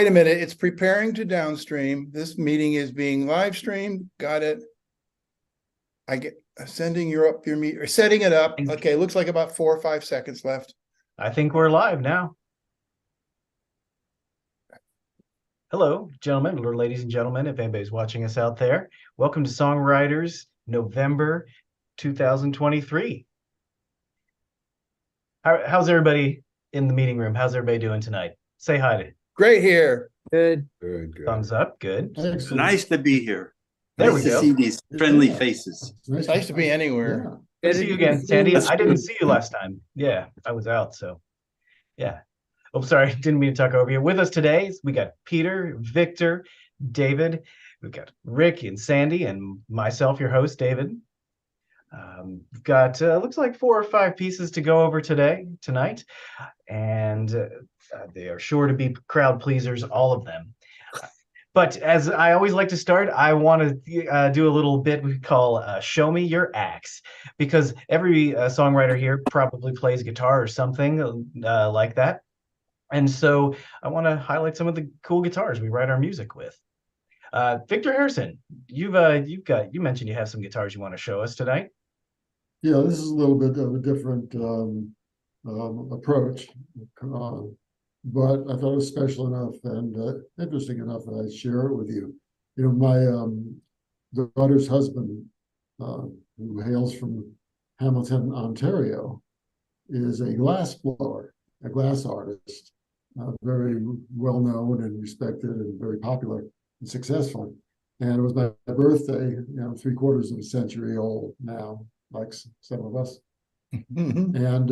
a minute. It's preparing to downstream. This meeting is being live streamed. Got it. I get sending your meet or setting it up. Okay, looks like about 4 or 5 seconds left. I think we're live now. Hello, gentlemen, or ladies and gentlemen, if anybody's watching us out there. Welcome to Songwriters, November 2023. How's everybody in the meeting room? How's everybody doing tonight? Say hi to. Great here. Good. Good, good. Thumbs up. Good. Excellent. Nice to be here. There Nice we to go. see these friendly faces. It's nice to be anywhere. Good to see you again, Sandy. I didn't see you last time. Yeah, I was out, so yeah. Oh, sorry, didn't mean to talk over you. With us today, we got Peter, Victor, David. We've got Rick and Sandy, and myself, your host, David. We've got looks like 4 or 5 pieces to go over tonight, and they are sure to be crowd pleasers, all of them. But as I always like to start, I want to do a little bit we call Show Me Your Axe, because every songwriter here probably plays guitar or something like that. And so I want to highlight some of the cool guitars we write our music with. Victor Harrison, you mentioned you have some guitars you want to show us tonight. Yeah, this is a little bit of a different approach, but I thought it was special enough and interesting enough that I'd share it with you. You know, my daughter's husband, who hails from Hamilton, Ontario, is a glass blower, a glass artist, very well known and respected and very popular and successful. And it was my birthday, 3/4 of a century old now, like some of us. And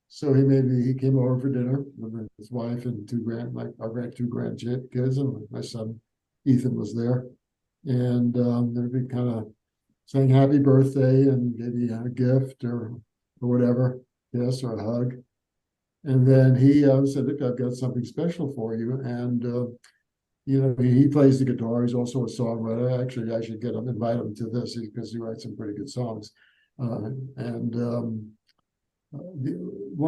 so he came over for dinner with his wife and two grandkids, and my son Ethan was there. And they kind of sang happy birthday and gave me a gift or whatever, yes, or a hug. And then he said, "Look, I've got something special for you." And he plays the guitar. He's also a songwriter. Actually, I should invite him to this because he writes some pretty good songs. One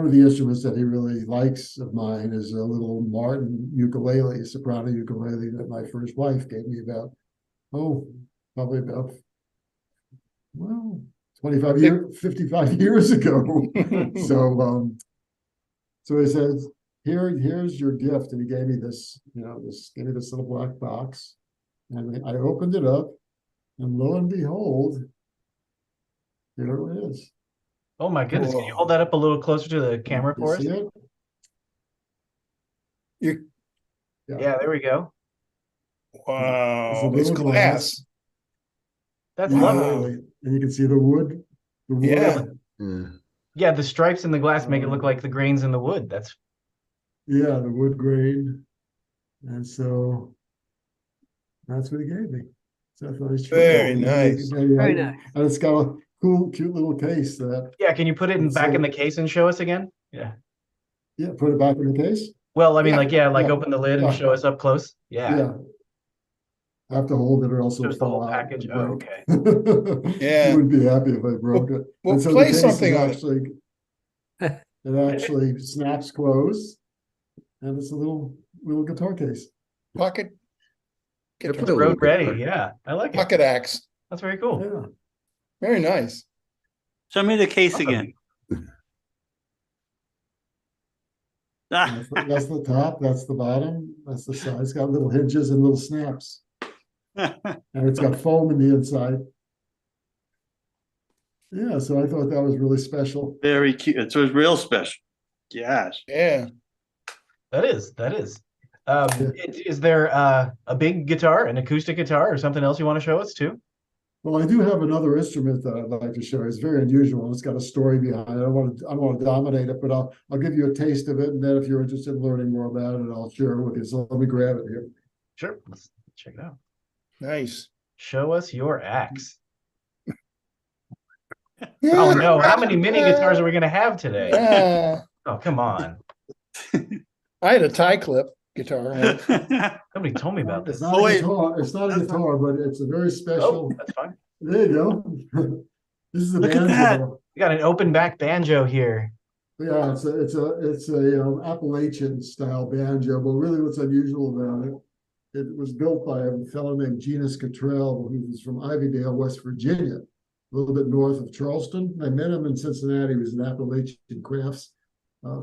of the instruments that he really likes of mine is a little Martin ukulele, a soprano ukulele that my first wife gave me probably about 55 years ago. So he says, here's your gift. And he gave me this little black box. And I opened it up, and lo and behold, here it is. Oh my goodness. Can you hold that up a little closer to the camera for us? See it? Yeah, there we go. Wow, it's glass. That's lovely. And you can see the wood. Yeah. Yeah, the stripes in the glass make it look like the grains in the wood. The wood grain. And so that's what he gave me. So I thought it's very nice. Very nice. And it's got a cool, cute little case that. Yeah, can you put it back in the case and show us again? Yeah. Yeah, put it back in the case. Well, I mean, open the lid and show us up close. Yeah. I have to hold it or else Just the whole package. Oh, okay. Yeah. You wouldn't be happy if I broke it. Well, so play something on it. It actually snaps closed, and it's a little guitar case. Pocket. Get the road ready. Yeah, I like it. Pocket axe. That's very cool. Yeah. Very nice. Show me the case again. That's the top, that's the bottom, that's the side. It's got little hinges and little snaps. And it's got foam in the inside. Yeah, so I thought that was really special. Very cute. It was real special. Yes. Yeah. That is. Is there a big guitar, an acoustic guitar, or something else you want to show us too? Well, I do have another instrument that I'd like to show you. It's very unusual. It's got a story behind it. I don't want to dominate it, but I'll give you a taste of it, and then if you're interested in learning more about it, I'll share it with you. So let me grab it here. Sure, let's check it out. Nice. Show us your axe. Oh no! How many mini guitars are we going to have today? Oh, come on! I had a tie clip guitar. Somebody told me about this. It's not a guitar. It's not a guitar, but it's a very special. Oh, that's fine. There you go. This is a Look at that. banjo. We got an open back banjo here. Yeah, it's a Appalachian style banjo, but really what's unusual about it, it was built by a fellow named Genus Cottrell, who was from Ivydale, West Virginia, a little bit north of Charleston. I met him in Cincinnati. He was an Appalachian Crafts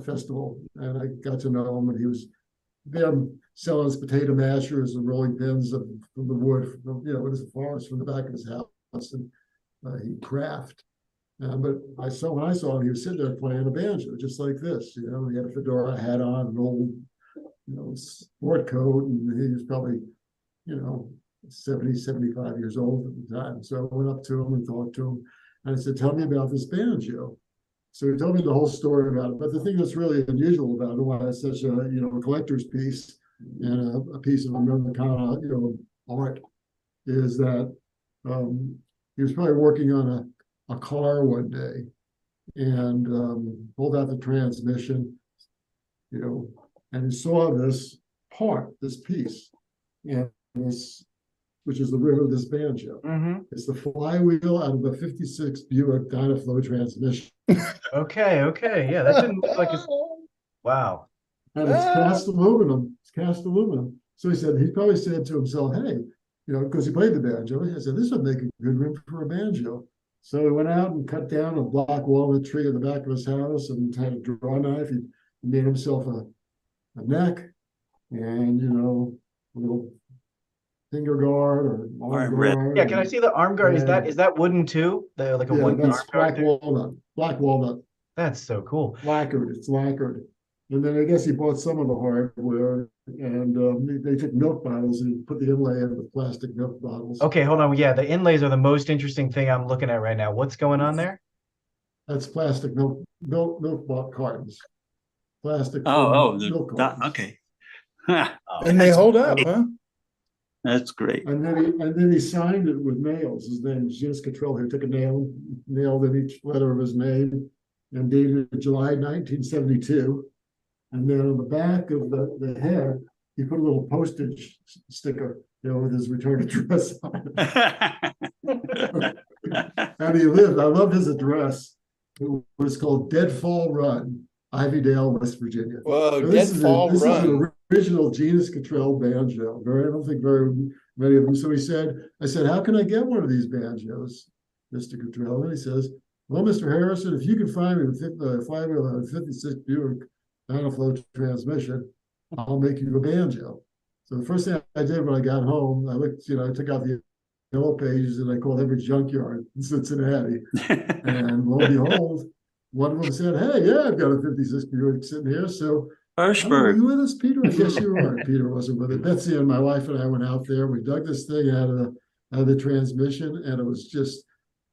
Festival, and I got to know him, and he was there selling his potato mashers and rolling pins from the wood, from, you know, in his forest from the back of his house, and he'd craft. But when I saw him, he was sitting there playing a banjo, just like this. You know, he had a fedora hat on, an old, you know, sport coat, and he was probably, you know, 70, 75 years old at the time. So I went up to him and talked to him, and I said, "Tell me about this banjo." So he told me the whole story about it. But the thing that's really unusual about it, why it's such a, you know, a collector's piece and a piece of Americana, you know, art, is that he was probably working on a car one day and pulled out the transmission, you know, and he saw this piece, and this, which is the rim of this banjo. It's the flywheel out of a '56 Buick Dynaflow transmission. Okay, yeah, that didn't look like it's wow. And it's cast aluminum. It's cast aluminum. So he probably said to himself, "Hey, you know," because he played the banjo. He said, "This would make a good rim for a banjo." So he went out and cut down a black walnut tree in the back of his house and had a draw knife. He made himself a neck and, you know, a little finger guard or arm guard. Yeah, can I see the arm guard? Is that wooden too? Like a wooden that's arm guard? Black walnut. That's so cool. Lacquered. It's lacquered. And then I guess he bought some of the hardware, and they took milk bottles and put the inlay in with plastic milk bottles. Okay, hold on. Yeah, the inlays are the most interesting thing I'm looking at right now. What's going on there? That's plastic milk cartons. Plastic. Milk cartons. Okay. And they hold up, huh? That's great. And then he signed it with nails. His name is Genus Cottrell. He took a nail, nailed in each letter of his name, and dated July 1972. And then on the back of the head, he put a little postage sticker, you know, with his return address on it. And he lived. I love his address. It was called Deadfall Run, Ivydale, West Virginia. Whoa, so Deadfall Run. This is an original Genus Cottrell banjo. I don't think very many of them. So I said, "How can I get one of these banjos, Mr. Cottrell?" And he says, "Well, Mr. Harrison, if you can find me the flywheel on a '56 Buick Dynaflow transmission, I'll make you a banjo." So the first thing I did when I got home, I looked, you know, I took out the yellow pages and I called every junkyard in Cincinnati. And lo and behold, one of them said, "Hey, yeah, I've got a '56 Buick sitting here." So, Hirschberg. "Were you with us, Peter?" I guess you were. Peter wasn't with it. Betsy and my wife and I went out there. We dug this thing out of the transmission, and it was just,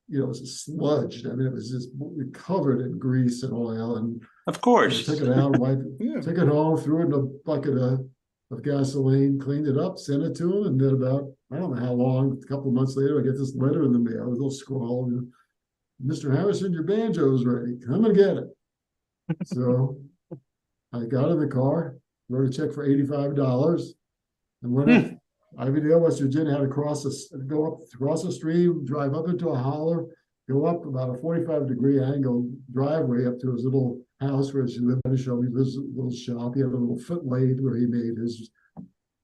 you know, it was sludged. I mean, it was just covered in grease and oil. And of course, took it out, wiped it, took it home, threw it in a bucket of gasoline, cleaned it up, sent it to him, and then about, I don't know how long, a couple of months later, I get this letter in the mail, a little scroll, and, "Mr. Harrison, your banjo's ready. Come and get it." So I got in the car, wrote a check for $85, and went up. Ivydale, West Virginia, had to go up across the stream, drive up into a holler, go up about a 45-degree angle driveway up to his little house where she lived. And showed me this little shop. He had a little foot lathe where he made his,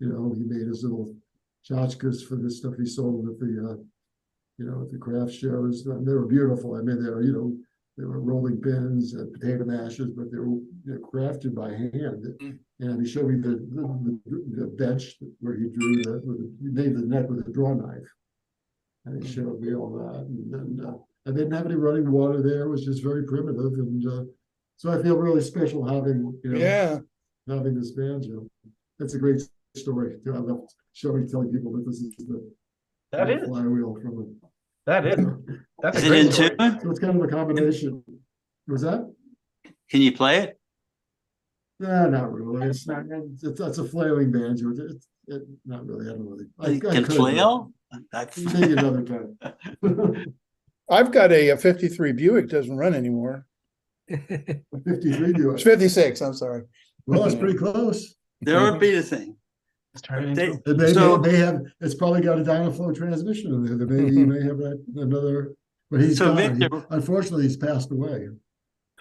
you know, little tchotchkes for the stuff he sold at the, you know, at the craft shows. And they were beautiful. I mean, they were rolling pins and potato mashers, but they were, you know, crafted by hand. And he showed me the bench where he drew he made the neck with a draw knife. And he showed me all that. And I didn't have any running water there. It was just very primitive. And so I feel really special having, you know, having this banjo. That's a great story. I love telling people that this is the flywheel from it. That's is it in tune? So it's kind of a combination. Was that? Can you play it? No, not really. It's not. It's a flailing banjo. Not really. I don't really. I can flail? Maybe another time. I've got a 53 Buick, doesn't run anymore. 53 Buick. It's 56, I'm sorry. Well, it's pretty close. There would be the thing. It's probably got a Dynaflow transmission in there. Maybe you may have that another. But he's so gone. Victor, Unfortunately, he's passed away.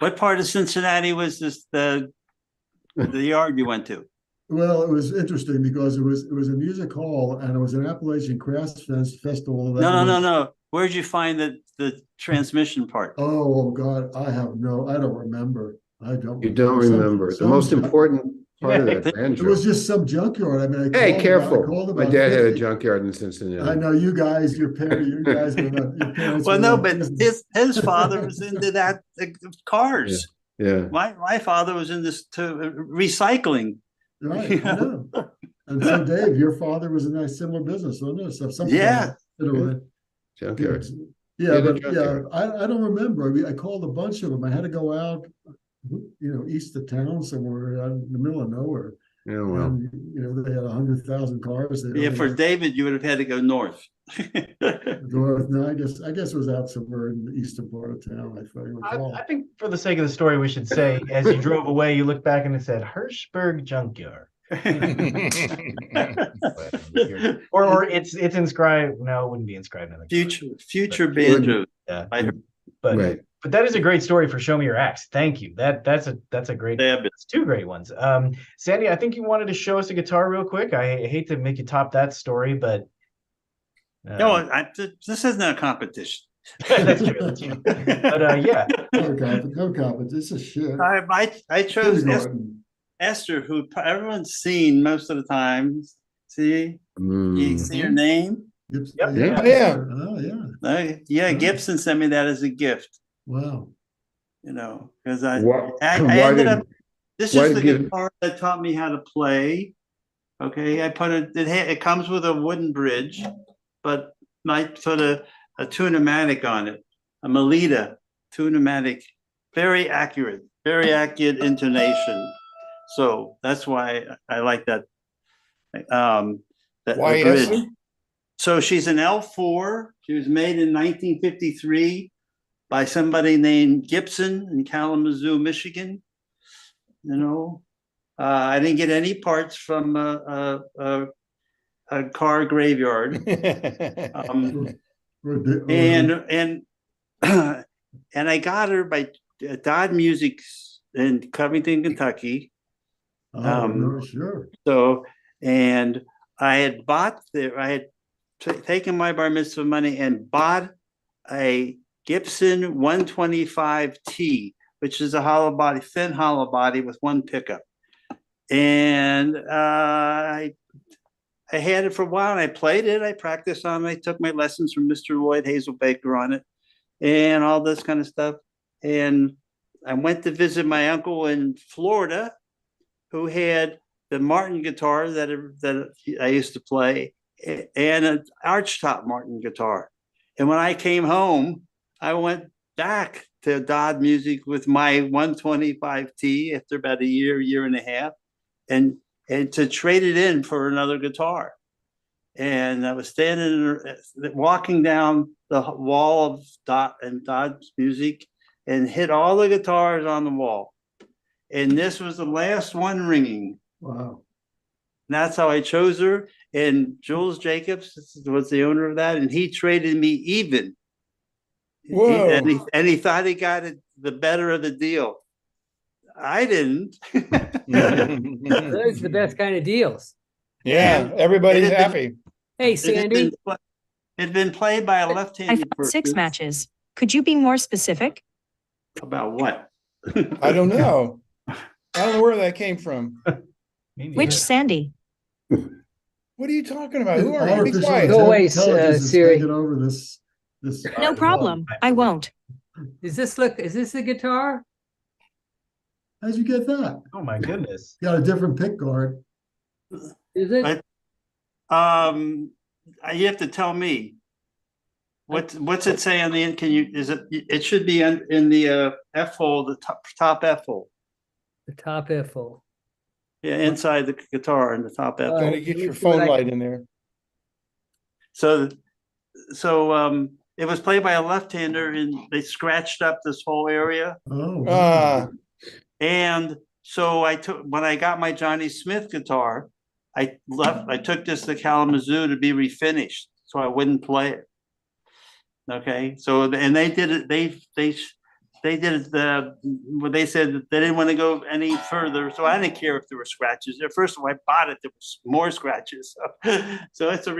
What part of Cincinnati was this, the yard you went to? Well, it was interesting because it was a music hall and it was an Appalachian Crafts Festival. No. Where'd you find the transmission part? Oh God, I don't remember. I don't. You don't remember. The most important part of that It banjo. was just some junkyard. I mean, Hey, careful. My about dad had a 50. junkyard in Cincinnati. I know you guys, your parents were not, your parents Well, were no, not but business. his father was into that cars. Yeah. My father was into recycling. Right, I know. And so Dave, your father was in a similar business, wasn't it? So something. Yeah. Junkyard. Yeah, Yeah, the but junkyard. I don't remember. I called a bunch of them. I had to go out, east of town somewhere out in the middle of nowhere. Yeah, well. And, they had 100,000 cars there. Yeah, for David, you would have had to go north. North. No, I guess it was out somewhere in the eastern part of town. If I recall. I think for the sake of the story, we should say, as you drove away, you looked back and it said Hirschberg Junkyard. or it's inscribed. No, it wouldn't be inscribed in the future banjo. Yeah, Right. but that is a great story for Show Me Your Axe. Thank you. That's a great. It's two great ones. Sandy, I think you wanted to show us a guitar real quick. I hate to make you top that story, but no, this isn't a competition. That's true. But yeah, no competition. This is shit. I chose Esther, who everyone's seen most of the time. See, you see her name? Gibson. Yep. Yeah. Yeah. Oh yeah. Yeah, Gibson sent me that as a gift. Wow. Because I Why ended did- up. This why is the did- guitar that taught me how to play. Okay, I put it comes with a wooden bridge, but I put a tunematic on it, a Melita tunematic, very accurate intonation. So that's why I like that. Why bridge. Esther? So she's an L4. She was made in 1953 by somebody named Gibson in Kalamazoo, Michigan. I didn't get any parts from a car graveyard. And I got her by Dodd Music in Covington, Kentucky. Sure. So, and I had taken my bar mitzvah money and bought a Gibson 125T, which is a thin hollow body with one pickup. And I had it for a while and I played it. I practiced on it. I took my lessons from Mr. Lloyd Hazelbaker on it and all this kind of stuff. And I went to visit my uncle in Florida, who had the Martin guitar that I used to play and an archtop Martin guitar. And when I came home, I went back to Dodd Music with my 125T after about a year and a half, and to trade it in for another guitar. And I was walking down the wall of Dodd Music and hit all the guitars on the wall. And this was the last one ringing. Wow. And that's how I chose her. And Jules Jacobs was the owner of that, and he traded me even. Whoa. He thought he got the better of the deal. I didn't. Those are the best kind of deals. Yeah, everybody's happy. Hey, Sandy. It'd been played by a I left-handed found 6 person. matches. Could you be more specific? About what? I don't know. I don't know where that came from. Which Sandy? What are you talking about? Who are you? Be Artificial quiet. Go away, intelligence is Siri. taking over this. No problem. I won't. Is this the guitar? How'd you get that? oh my goodness. Got a different pick guard. Is it? You have to tell me. What's it say on the end? It should be in the F hole, the top F hole. The top F hole. Yeah, inside the guitar in the top F hole. Gotta get your phone light in there. So it was played by a left-hander, and they scratched up this whole area. Oh. Wow. And so when I got my Johnny Smith guitar, I took this to Kalamazoo to be refinished, so I wouldn't play it. Okay, so and they did it. they did what they said that they didn't want to go any further, so I didn't care if there were scratches. First of all, I bought it, there was more scratches. So it's a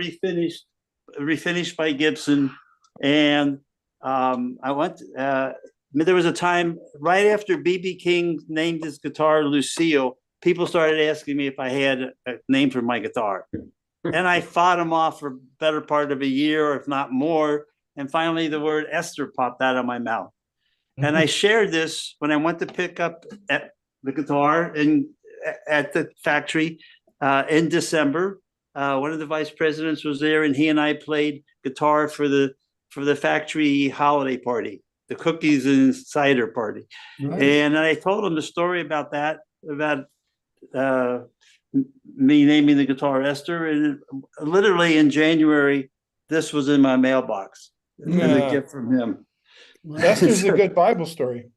refinished by Gibson. And I went, there was a time right after B.B. King named his guitar Lucille, people started asking me if I had a name for my guitar. And I fought them off for better part of a year, if not more. And finally the word Esther popped out of my mouth. And I shared this when I went to pick up the guitar at the factory in December. One of the vice presidents was there, and he and I played guitar for the factory holiday party, the cookies and cider party. Nice. And I told him the story about that, about me naming the guitar Esther. And literally in January, this was in my mailbox. And a gift from him. Esther's a good Bible story.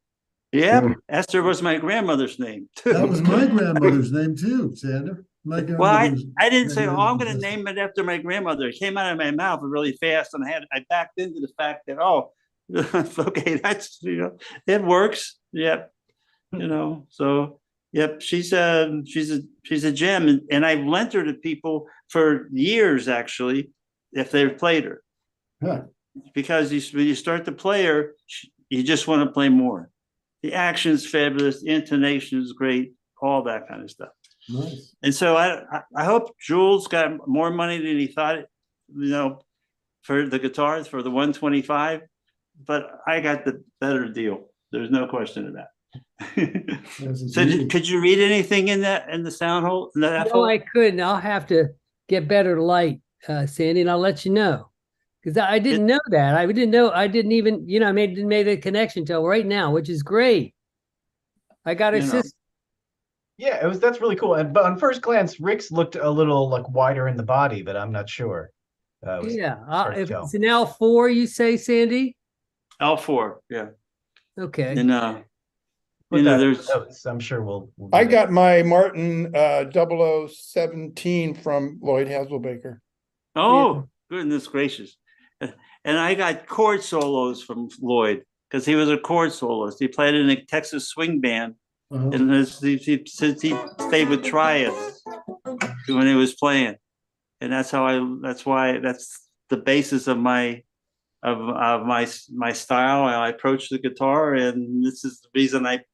Yeah, Esther was my grandmother's name too. That was my grandmother's name too, Sander. My Well, grandmother's I didn't say, name oh, I'm is going to Esther. name it after my grandmother. It came out of my mouth really fast, and I backed into the fact that, oh, okay, that's, it works. Yep, so yep, she's a gem, and I've lent her to people for years actually, if they've played her. Huh. Because when you start to play her, you just want to play more. The action's fabulous, the intonation is great, all that kind of stuff. Nice. And so I hope Jules got more money than he thought, for the guitars, for the 125, but I got the better deal. There's no question of that. So could you read anything in the sound hole? No, I couldn't. I'll have to get better light, Sandy, and I'll let you know. Because I didn't know that. I didn't even, I didn't make the connection till right now, which is great. I got a system. Yeah, that's really cool. But on first glance, Rick's looked a little like wider in the body, but I'm not sure. If it's an L4, you say, Sandy? L4, yeah. Okay. And there's, I'm sure we'll I got my Martin 0017 from Lloyd Hasselbaker. Oh, goodness gracious. And I got chord solos from Lloyd, because he was a chord soloist. He played in a Texas swing band. And he stayed with Triads when he was playing. And that's the basis of my style. I approach the guitar, and this is the reason I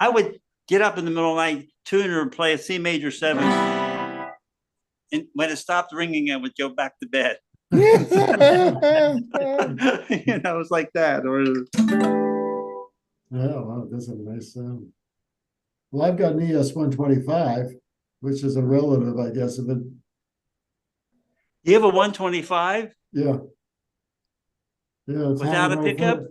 would get up in the middle of the night, tune or play a C major 7. And when it stopped ringing, I would go back to bed. It was like that. Yeah, wow, that's a nice sound. Well, I've got an ES-125, which is a relative, I guess, of it. You have a 125? Yeah. Yeah. Without a pickup?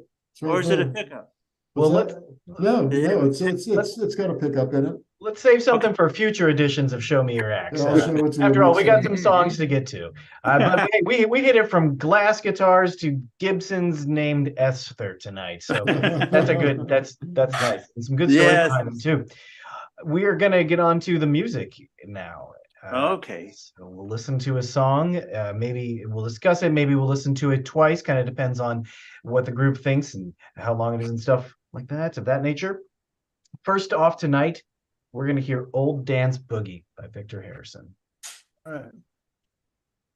Or is it a pickup? No, it's got a pickup in it. Let's save something for future editions of Show Me Your Axe. Yeah, after all, we got some songs to get to. But we hit it from glass guitars to Gibsons named Esther tonight. So that's nice. And some good stories behind them too. We are gonna get on to the music now. Okay. So we'll listen to a song. Maybe we'll discuss it. Maybe we'll listen to it twice. Kind of depends on what the group thinks and how long it is and stuff like that, of that nature. First off tonight, we're going to hear Old Dance Boogie by Victor Harrison. All right.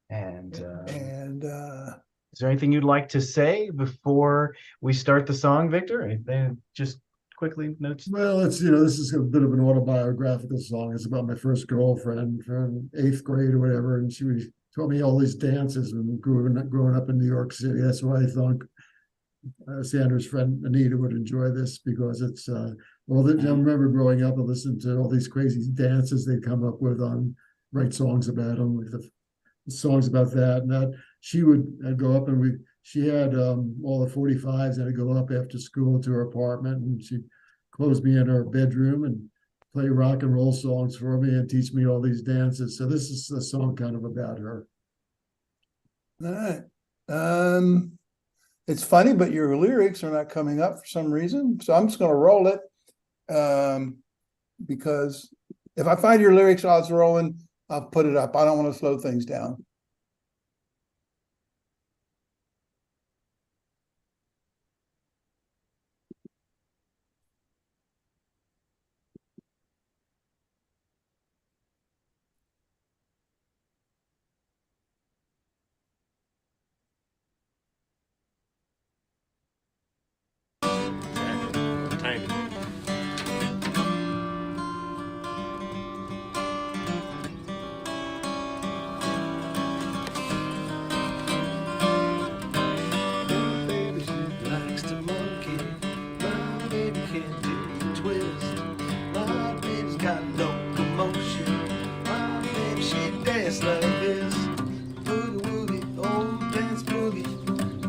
And is there anything you'd like to say before we start the song, Victor? Anything, just quickly notes? Well, this is a bit of an autobiographical song. It's about my first girlfriend from 8th grade or whatever, and she taught me all these dances when growing up in New York City. That's why I thought Sanders' friend Anita would enjoy this, because it's I remember growing up and listening to all these crazy dances they'd come up with write songs about them, like the songs about that and that. I'd go up and she had all the 45s, and I'd go up after school to her apartment, and she'd close me in her bedroom and play rock and roll songs for me and teach me all these dances. So this is a song kind of about her. All right. It's funny, but your lyrics are not coming up for some reason. So I'm just going to roll it. Because if I find your lyrics while it's rolling, I'll put it up. I don't want to slow things down. like this. Boogie woogie, old dance boogie.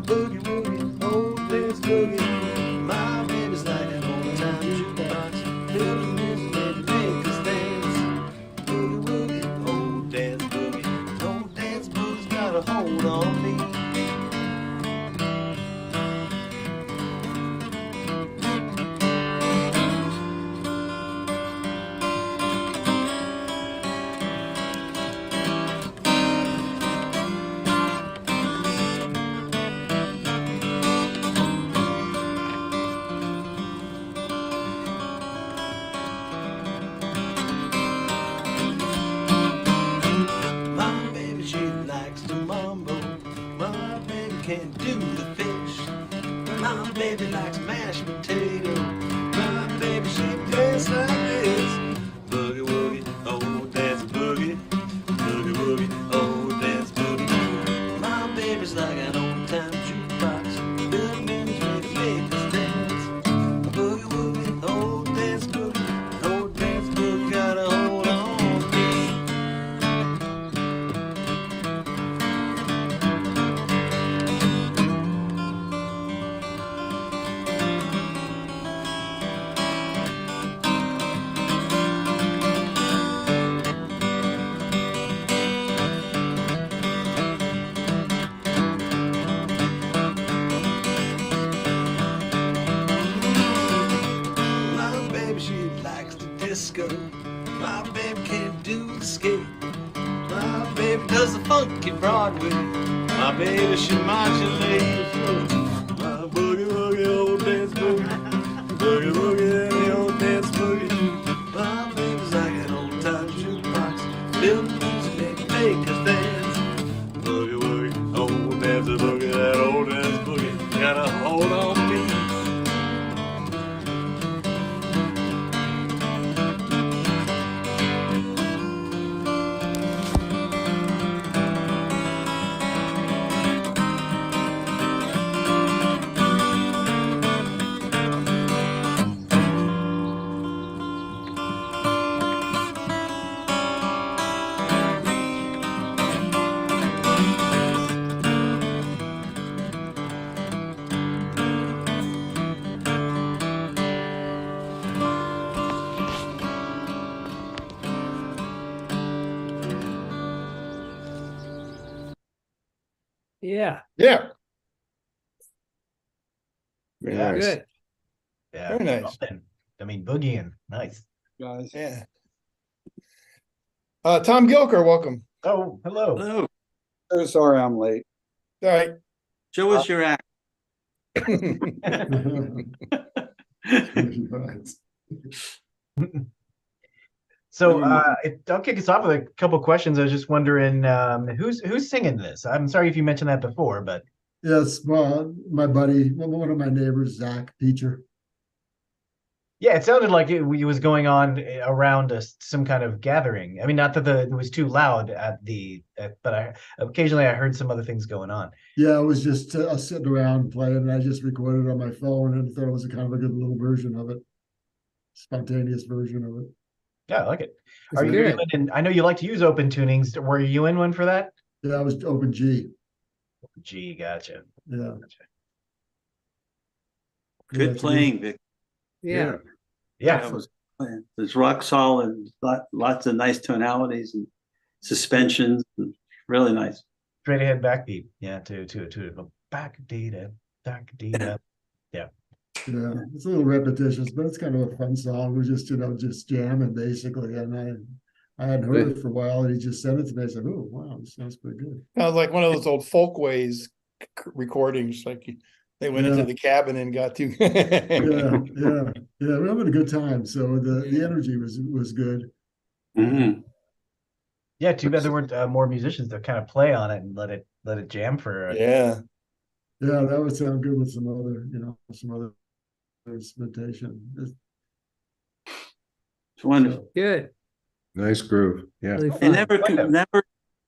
Boogie woogie, old dance boogie. My baby's like an old time jukebox. Little music make us dance. Boogie woogie, old dance boogie. Old dance boogie's got a hold on me. My baby, she likes to mumble. My baby can't do the fish. My baby likes mashed potato. My baby, she dances like this. Boogie woogie, oh dance boogie. Boogie woogie, oh dance boogie. My baby's like an old time jukebox. Little moves really make us dance. Boogie woogie, oh dance boogie. Oh dance boogie, got a hold on me. My baby, she likes to disco. My baby can't do the skate. My baby does the funky Broadway. My baby, she modulates. My boogie woogie, old dance boogie. Boogie woogie, the old dance boogie. My baby's like an old time jukebox. Little music make us dance. Boogie woogie, old dance boogie. That old dance boogie got a hold on me. Yeah, Yeah, Very Yeah. nice. good. Yeah. Very nice. Something. I mean, boogieing. Nice. Guys. yeah. Tom Gilker, welcome. Oh, hello. Hello. So sorry I'm late. All right. Show us your act. So I'll kick us off with a couple questions. I was just wondering, who's singing this? I'm sorry if you mentioned that before, but Yes, my buddy, one of my neighbors, Zach, teacher. yeah, it sounded like it was going on around some kind of gathering. I mean, not that it was too loud but occasionally I heard some other things going on. Yeah, I was just sitting around playing, and I just recorded on my phone, and thought it was a kind of a good little version of it, spontaneous version of it. Yeah, I like it. That's Are you good. in, I know you like to use open tunings. Were you in one for that? Yeah, I was open G. Gee, gotcha. Yeah. Good Yeah, playing, Vic. Yeah. Yeah, That was playing. There's rock solid, lots of nice tonalities and suspensions. Really nice. straight ahead backbeat. Yeah, to back data. Yeah. Yeah, it's a little repetitious, but it's kind of a fun song. We're just, just jamming basically. And I hadn't heard it for a while, and he just sent it to me. I said, "Oh, wow, this sounds pretty good." Sounds like one of those old folkways recordings, like they went into the cabin and got to. Yeah. We're having a good time. So the energy was good. Mm-hmm. Yeah, too bad there weren't more musicians to kind of play on it and let it jam for. Yeah. Yeah, that would sound good with some other instrumentation. It's wonderful. Good. Nice groove. Yeah. Really And fun.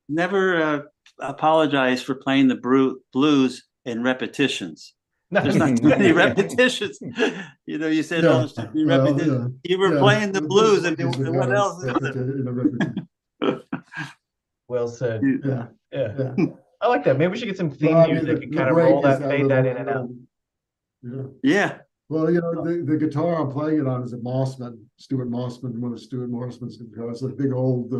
never apologize for playing the blues in repetitions. There's not too many repetitions. You said all this stuff. You were playing the blues, and what else is there? Well said. Yeah, Yeah. yeah. I like that. Maybe we should get some theme Well, I mean, music and the kind of break roll is that, that fade that little- in and out. Yeah. Yeah. Well, you know, the guitar I'm playing it on is a Mossman, Stuart Mossman, one of Stuart Mossman's guitars. It's a big old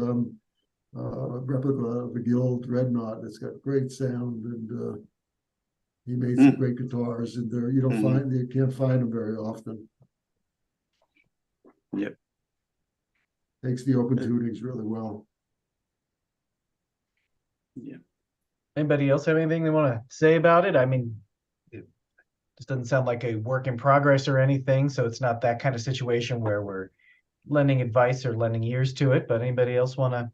replica of the Guild Dreadnought. It's got great sound, and he made some great guitars, and you can't find them very often. Yep. Takes the open tunings really well. Anybody else have anything they want to say about it? I mean, it just doesn't sound like a work in progress or anything, so it's not that kind of situation where we're lending advice or lending ears to it. But anybody else want to?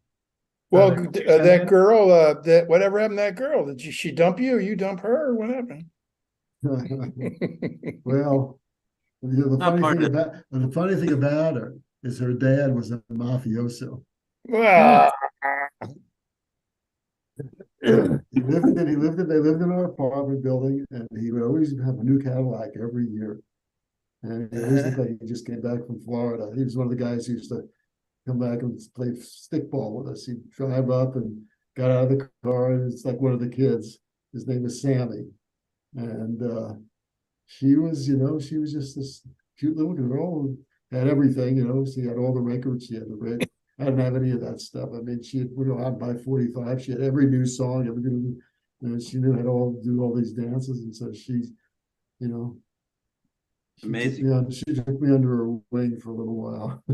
Well, that girl, that whatever happened to that girl? Did she dump you or you dump her or what happened? Well, the funny thing about her is her dad was a mafioso. Well, They lived in our apartment building, and he would always have a new Cadillac every year. And he always looked like he just came back from Florida. He was one of the guys who used to come back and play stickball with us. He'd drive up and got out of the car, and it's like one of the kids. His name was Sammy. And she was just this cute little girl who had everything, she had all the records, she had the red. I didn't have any of that stuff. I mean, she would go out by 45. She had every new song, she knew how to do all these dances. And so she's, Amazing. She took me under her wing for a little while.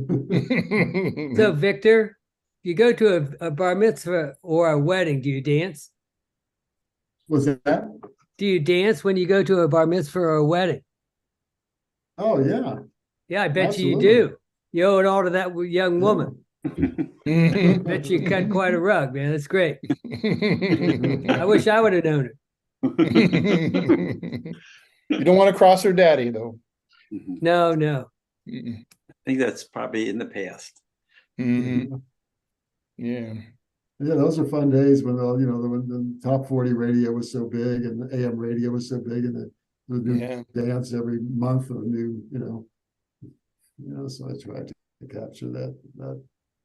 So, Victor, you go to a bar mitzvah or a wedding, do you dance? Was that? Do you dance when you go to a bar mitzvah or a wedding? Oh, yeah. Yeah, I bet Absolutely. you do. You owe it all to that young woman. Bet you cut quite a rug, man. That's great. I wish I would have known you don't want to cross her daddy, though. it. No. Mm-mm. I think that's probably in the past. Mm-hmm. Yeah. Yeah, those are fun days when when the top 40 radio was so big and the AM radio was so big, and the new dance every month or new, so I tried to capture that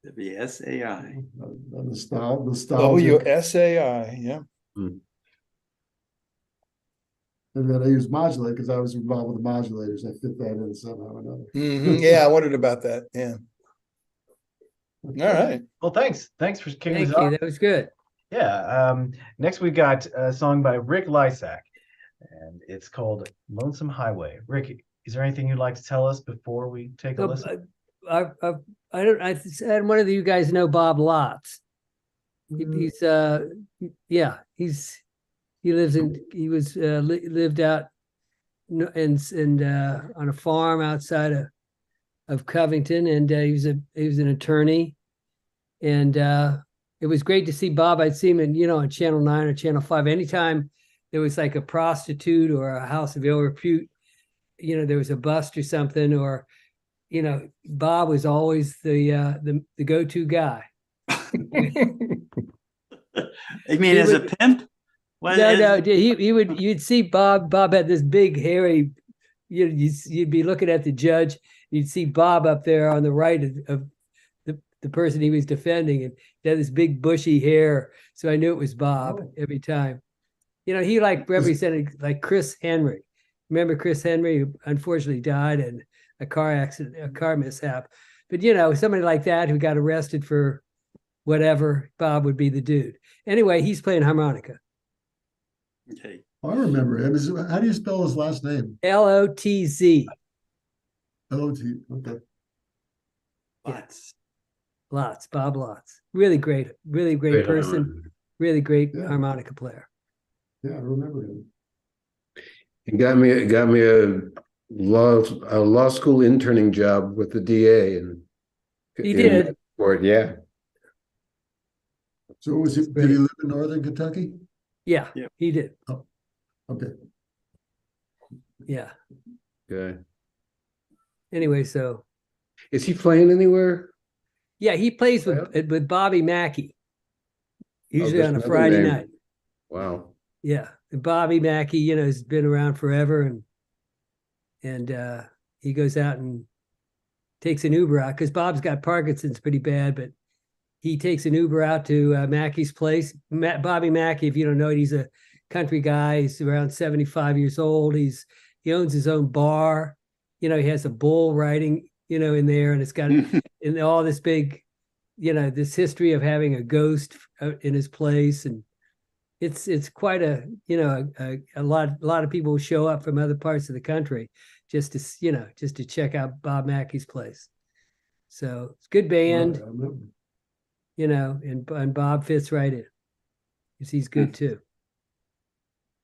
The SAI. nostalgia. WSAI, yeah. And then I use modulate because I was involved with the modulators. I fit that in somehow or another. Mm-hmm. Yeah, I wondered about that. Yeah. All right. Well, thanks for kicking Thank us you. off. That was good. Yeah. Next we got a song by Rick Lisak, and it's called "Lonesome Highway." Rick, is there anything you'd like to tell us before we take a listen? I had one of you guys know Bob Lotz. He's lived out and on a farm outside of Covington, and he was an attorney, and it was great to see Bob. I'd see him on Channel 9 or Channel 5 anytime there was like a prostitute or a house of ill repute, there was a bust or something, or Bob was always the go-to guy. You mean as a pimp? No. You'd see Bob. Bob had this big hairy. You'd be looking at the judge. You'd see Bob up there on the right of the person he was defending, and he had this big bushy hair. So I knew it was Bob every time. He represented like Chris Henry. Remember Chris Henry, who unfortunately died in a car mishap. But somebody like that who got arrested for whatever, Bob would be the dude. Anyway, he's playing harmonica. Okay. I remember him. How do you spell his last name? Lotz. L-O-T. Okay. Lotz. Bob Lotz. Really great person. Really great harmonica player. Yeah, I remember him. He got me a law school interning job with the DA, and he did. Yeah. So did he live in Northern Kentucky? Yeah, he did. Oh, okay. Yeah. Okay. Anyway, so is he playing anywhere? Yeah, he plays with Bobby Mackey, usually on a Friday night. Wow. Yeah, and Bobby Mackey, has been around forever, and he goes out and takes an Uber out because Bob's got Parkinson's pretty bad, but he takes an Uber out to Mackey's place. Bobby Mackey, if you don't know it, he's a country guy. He's around 75 years old. He owns his own bar. He has a bull riding, in there, and it's got in all this big, this history of having a ghost in his place, and it's quite a lot of people show up from other parts of the country just to check out Bob Mackey's place. So it's a good band, and Bob fits right in because he's good too.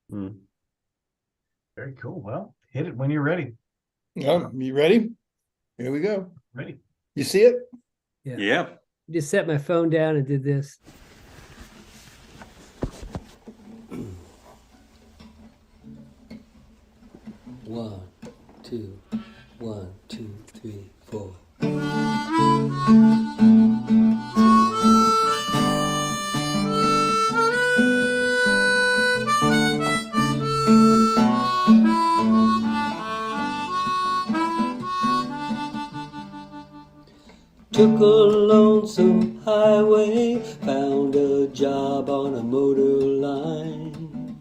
Very cool. Well, hit it when you're ready. You ready? Here we go. Ready. You see it? Yeah. Just set my phone down and did this. One, two, 1, 2, 3, 4. Took a lonesome highway, found a job on a motor line.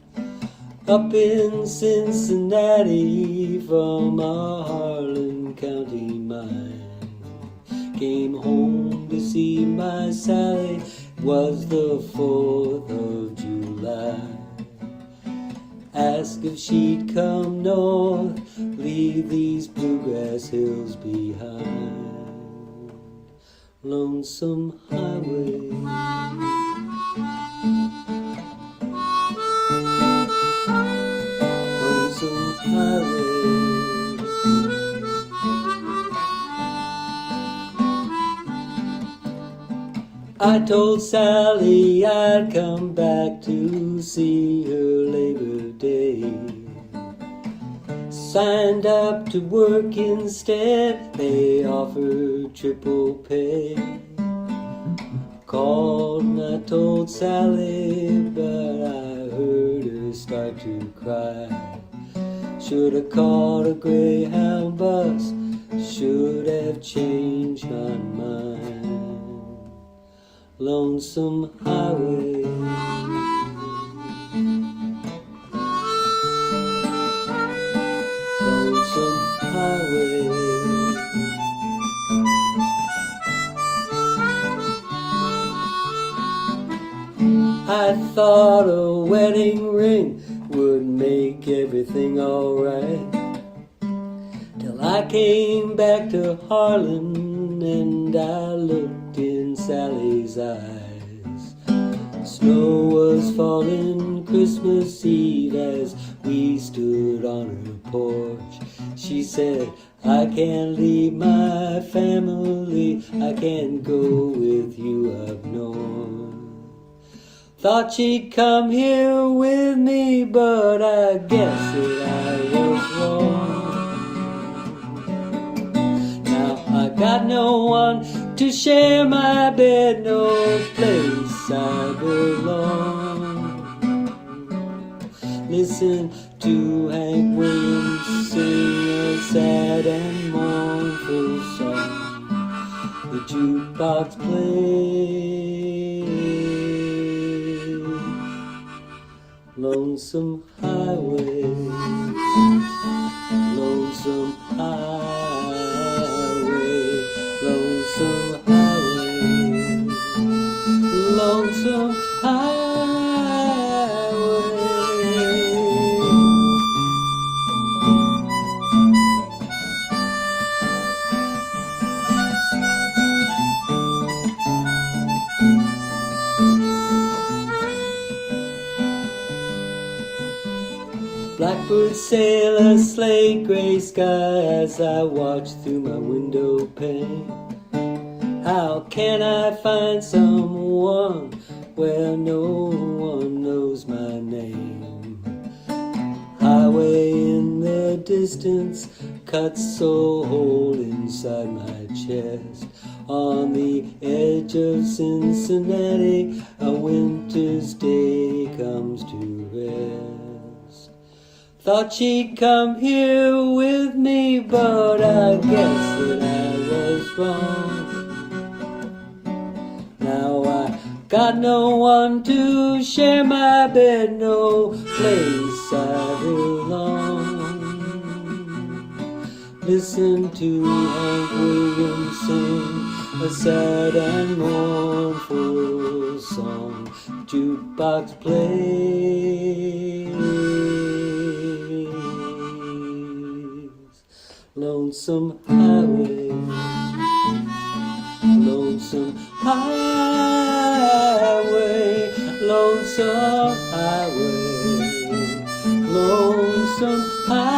Up in Cincinnati from a Harlan County mine. Came home to see my Sally, it was the 4th of July. Asked if she'd come north, leave these bluegrass hills behind. Lonesome highway. Lonesome highway. I told Sally I'd come back to see her Labor Day. Signed up to work instead, they offered triple pay. Called and I told Sally, but I heard her start to cry. Should have caught a Greyhound bus, should have changed my mind. Lonesome highway. I thought a wedding ring would make everything alright, till I came back to Harlan and I looked in Sally's eyes. Snow was falling Christmas Eve as we stood on her porch. She said, I can't leave my family, I can't go with you up north. Thought she'd come here with me, but I guess that I was wrong. Now I got no one to share my bed, no place I belong. Listen to Hank Williams sing a sad and mournful song. The jukebox plays Lonesome Highway, Lonesome Highway, Lonesome Highway, Lonesome Highway. Blackbirds sail a slate gray sky as I watch through my window pane. How can I find someone where no one knows my name? Highway in the distance cuts a hole inside my chest. On the edge of Cincinnati, a winter's day comes to rest. Thought she'd come here with me, but I guess that I was wrong. Now Got no one to share my bed, no place I belong. Listen to Hank Williams sing a sad and mournful song. Jukebox plays Lonesome Highway, Lonesome Highway, Lonesome Highway, Lonesome Highway.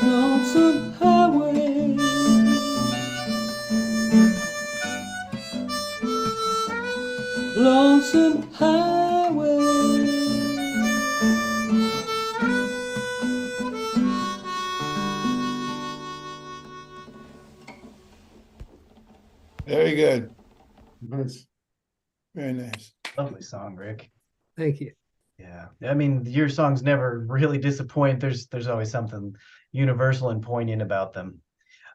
Lonesome Highway, Lonesome Highway. Very good. Nice. Very nice. Lovely song, Rick. Thank you. Yeah. I mean, your songs never really disappoint. There's always something universal and poignant about them.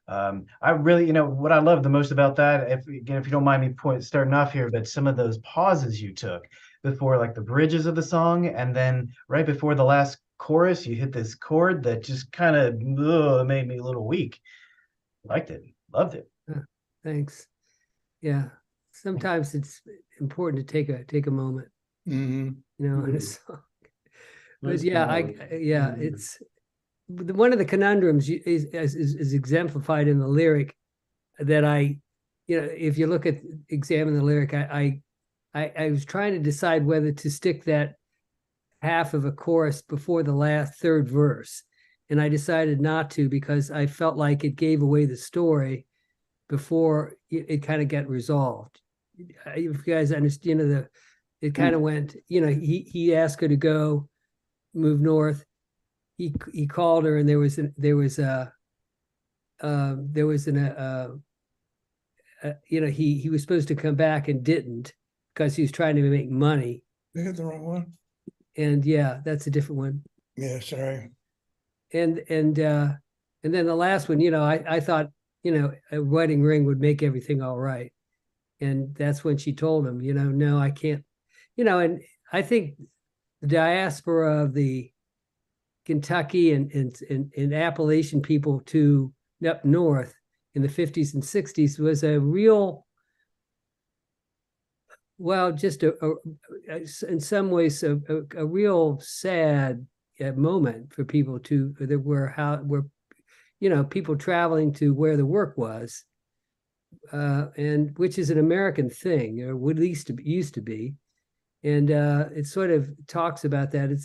I really, what I love the most about that, if you don't mind me starting off here, but some of those pauses you took before like the bridges of the song, and then right before the last chorus, you hit this chord that just kind of made me a little weak. Liked it. Loved it. Thanks. Yeah. Sometimes it's important to take a moment, Mhm. in a song. But Nice yeah, melody. it's one of the conundrums is exemplified in the lyric that if you examine the lyric, I was trying to decide whether to stick that half of a chorus before the third verse. And I decided not to, because I felt like it gave away the story before it kind of got resolved. If you guys understand, it kind of went, he asked her to move north. He called her, and he was supposed to come back and didn't, because he was trying to make money. You hit the wrong one. And yeah, that's a different one. Yeah, sorry. And then the last one, I thought, a wedding ring would make everything all right. And that's when she told him, no, I can't, and I think the diaspora of the Kentucky and Appalachian people to up north in the 50s and 60s was a real, just in some ways a real sad moment for people people traveling to where the work was, and which is an American thing, or at least used to be. And it sort of talks about that. You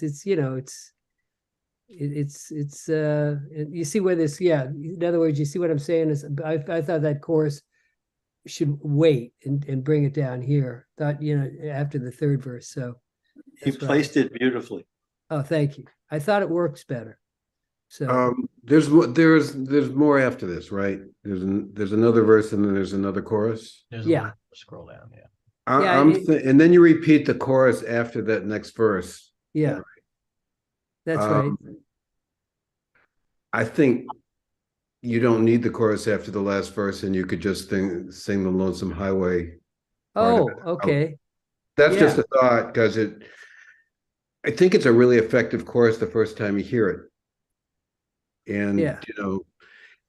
see where this, in other words, you see what I'm saying is, I thought that chorus should wait and bring it down here, after the third verse. So You placed it beautifully. Oh, thank you. I thought it works better. So there's more after this, right? There's another verse, and then there's another chorus. There's Yeah. Scroll down. Yeah. And then you repeat the chorus after that next verse. Yeah. That's right. I think you don't need the chorus after the last verse, and you could just sing the Lonesome Highway. Oh, okay. That's just a thought, because I think it's a really effective chorus the first time you hear it. And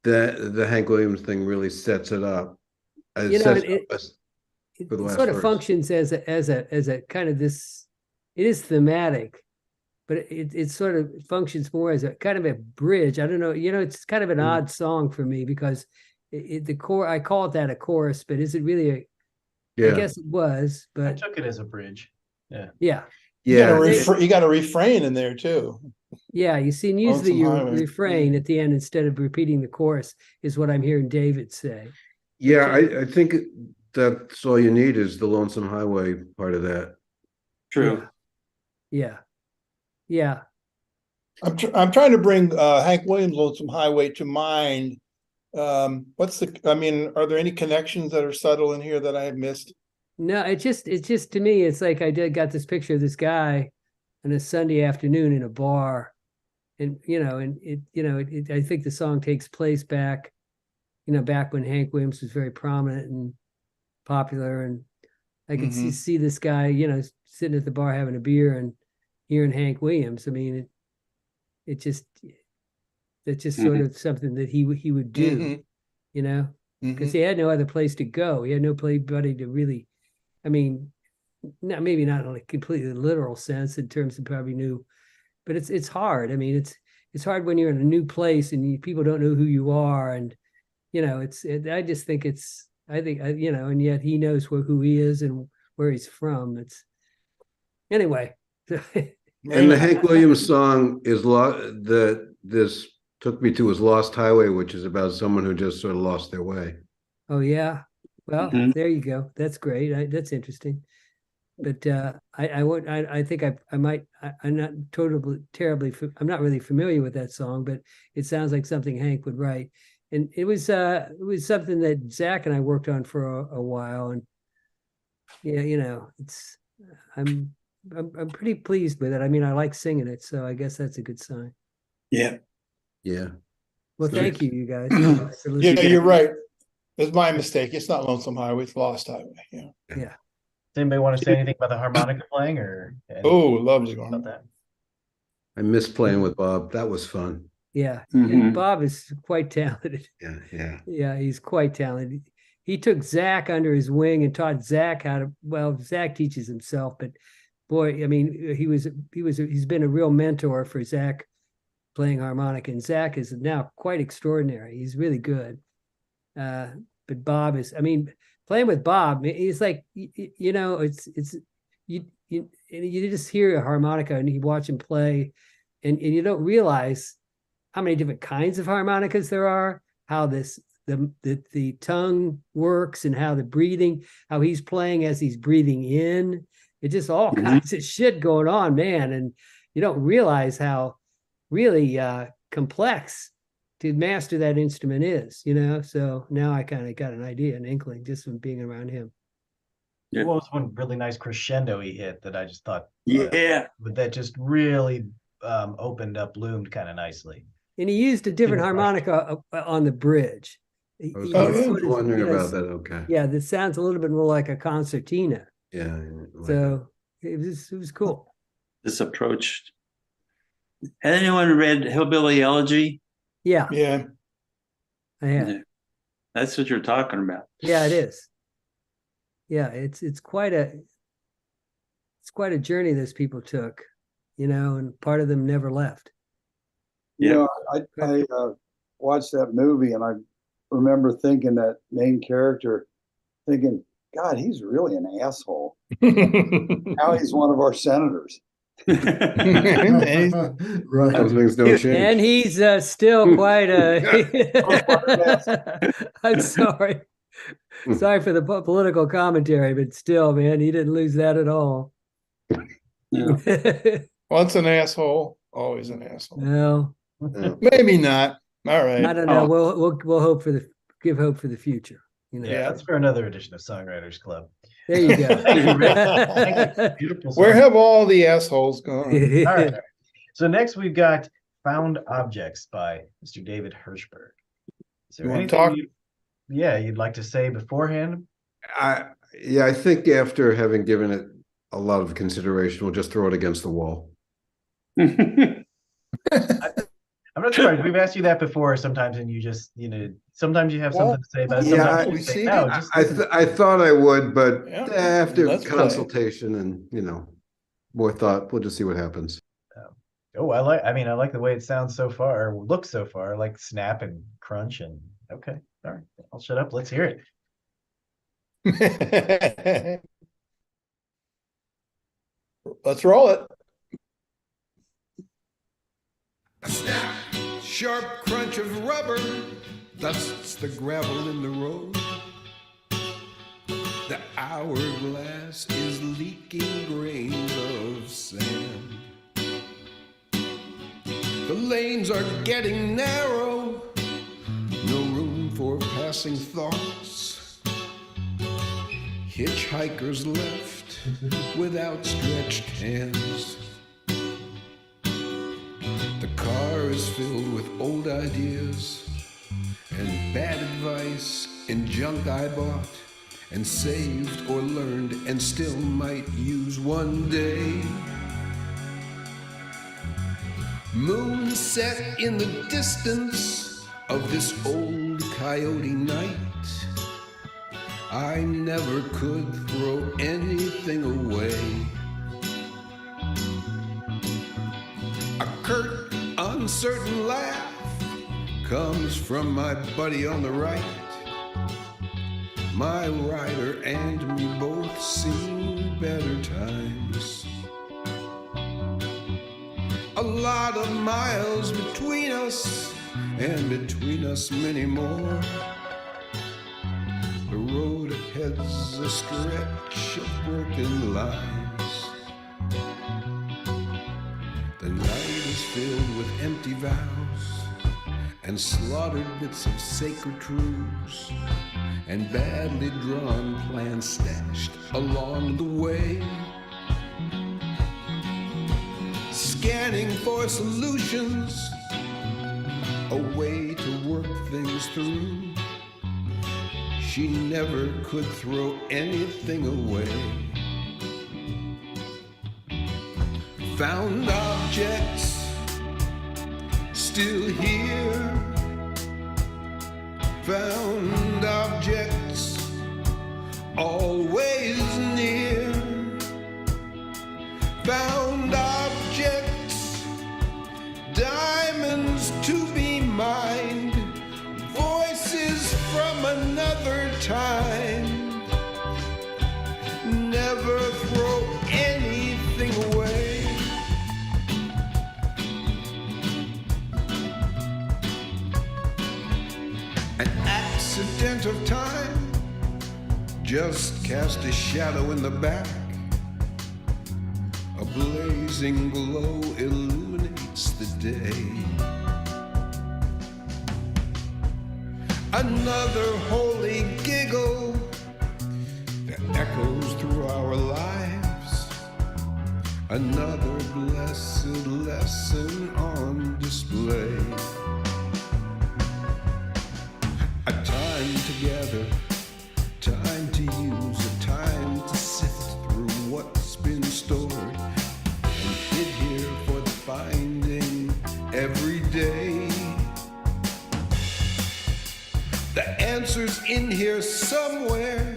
the Hank Williams thing really sets it up. It sort of functions as a kind of this. It is thematic, but it sort of functions more as a kind of a bridge. I don't know. It's kind of an odd song for me, because I call it that a chorus, but is it really a? Yeah. I guess it was, but I took it as a bridge. Yeah. Yeah. You got a refrain in there too. Yeah, you see, and usually your refrain at the end instead of repeating the chorus is what I'm hearing David say. Yeah, I think that's all you need is the Lonesome Highway part of that. True. Yeah. I'm trying to bring Hank Williams' Lonesome Highway to mind Are there any connections that are subtle in here that I have missed? No, it's just to me, it's like got this picture of this guy on a Sunday afternoon in a bar. And, I think the song takes place back when Hank Williams was very prominent and popular. And I could see this guy, sitting at the bar having a beer and hearing Hank Williams. I mean, it's just sort of something that he would do, because he had no other place to go. He had no anybody to really, maybe not in a completely literal sense in terms of probably knew, but it's hard. I mean, it's hard when you're in a new place and people don't know who you are. And, I just think and yet he knows who he is and where he's from. Anyway. And the Hank Williams song is this took me to his Lost Highway, which is about someone who just sort of lost their way. Oh yeah. Well, there you go. That's great. That's interesting. But I think I might. I'm not I'm not really familiar with that song, but it sounds like something Hank would write. And it was something that Zach and I worked on for a while. And yeah, I'm pretty pleased with it. I mean, I like singing it, so I guess that's a good sign. Yeah. Yeah. Well, thank you guys. Yeah, you're right. It's my mistake. It's not Lonesome Highway, it's Lost Highway. Yeah. Yeah. Does anybody want to say anything about the harmonica playing or Oh, lovely about one. that? I miss playing with Bob. That was fun. Yeah. And Bob is quite talented. Yeah, yeah. Yeah, he's quite talented. He took Zach under his wing and taught Zach Zach teaches himself, but boy, I mean, he's been a real mentor for Zach playing harmonica, and Zach is now quite extraordinary. He's really good. But Bob is, playing with Bob, it's like, it's you just hear a harmonica and you watch him play and you don't realize how many different kinds of harmonicas there are, how the tongue works and how the breathing, how he's playing as he's breathing in. It's just all kinds of shit going on, man. And you don't realize how really complex to master that instrument is, So now I kind of got an idea, an inkling, just from being around him. Yeah. What was one really nice crescendo he hit that I just thought, that just really bloomed kind of nicely. And he used a different harmonica on the bridge. I was wondering about that. Okay. Yeah, this sounds a little bit more like a concertina. Yeah. So it was cool. This approach. Has anyone read Hillbilly Elegy? Yeah. Yeah. I have. Yeah. That's what you're talking about. Yeah, it is. Yeah, it's quite a journey those people took, and part of them never left. Yeah, I watched that movie and I remember thinking that main character, thinking, God, he's really an asshole. Now he's one of our senators. Right. Those things don't change. And he's still quite I'm sorry. Sorry for the political commentary, but still, man, he didn't lose that at all. Yeah. Once an asshole, always an asshole. No, Maybe not. All right. I don't know. We'll hope give hope for the future. Yeah, that's for another edition of Songwriters Club. There you go. Thank you. Beautiful song. Where have all the assholes gone? All right. So next we've got Found Objects by Mr. David Hirschberg. Is there You wanna anything talk? you'd like to say beforehand? I think after having given it a lot of consideration, we'll just throw it against the wall. I'm not sure. We've asked you that before sometimes, and you just, sometimes you have something to say about it. Yeah, Sometimes you say, no, just listen. I thought I would, but Yeah, after let's play. consultation and more thought, we'll just see what happens. Oh, I like the way it sounds so far, or looks so far, like snap and crunch and okay. All right. I'll shut up. Let's hear it. Let's roll it. A snap, sharp crunch of rubber dusts the gravel in the road. The hourglass is leaking grains of sand. The lanes are getting narrow, no room crossing thoughts. Hitchhikers left with outstretched hands. The car is filled with old ideas and bad advice and junk I bought and saved or learned and still might use one day. Moon set in the distance of this old coyote night. I never could throw anything away. A curt, uncertain laugh comes from my buddy on the right. My rider and me both seen better times. A lot of miles between us, and between us many more. The road ahead's a stretch of broken lines. The night is filled with empty vows and slaughtered bits of sacred truths and badly drawn plans stashed along the way. Scanning for solutions, a way to work things through. She never could throw anything away. Found objects still here. Found objects always near. Found objects, diamonds to be mined, voices from another time. Never throw anything away. An accident of time just cast a shadow in the back. A blazing glow illuminates the day. Another holy giggle that echoes through our lives. Another blessed lesson on display. A time together, time to use, a time to sift through what's been stored and hid here for the finding every day. The answer's in here somewhere.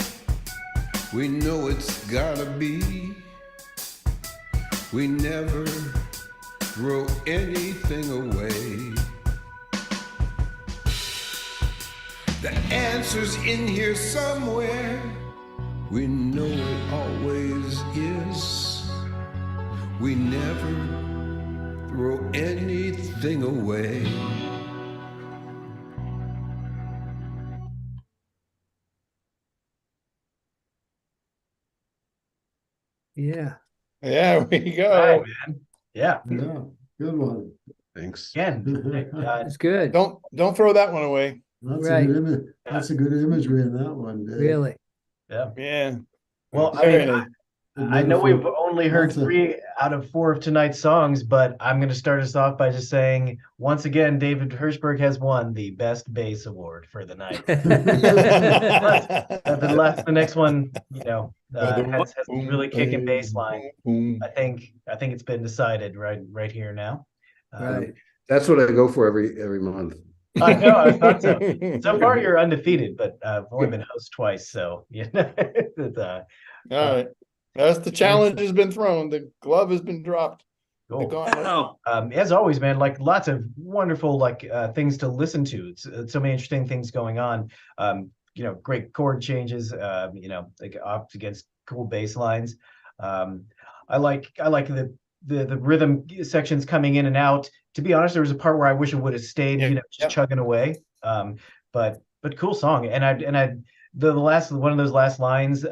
We know it's gotta be. We never throw anything away. The answer's in here somewhere. We know it always is. We never throw anything away. Yeah. There we go. All right, man. Yeah. Yeah, good one. Thanks. Again, That's good. Don't throw that one away. That's Right. a good image. That's a good imagery in that one, Dave. Really. yeah. Yeah. Well, I Very mean, nice. I know we've only heard Lots of- 3 out of 4 of tonight's songs, but I'm going to start us off by just saying, once again, David Hirschberg has won the Best Bass Award for the night. The next one, has really kicking bass line. I think it's been decided right here now. Right. That's what I go for every month. I know, I thought so. So far, you're undefeated, but I've only been host twice, so it's, All right. That's the challenge has been thrown. The glove has been dropped. The cool. gauntlet. Oh, As always, man, like lots of wonderful things to listen to. It's so many interesting things going on. Great chord changes. Like off against cool bass lines. I like the rhythm sections coming in and out. To be honest, there was a part where I wish it would have stayed, just chugging away. But cool song. And the last one of those last lines,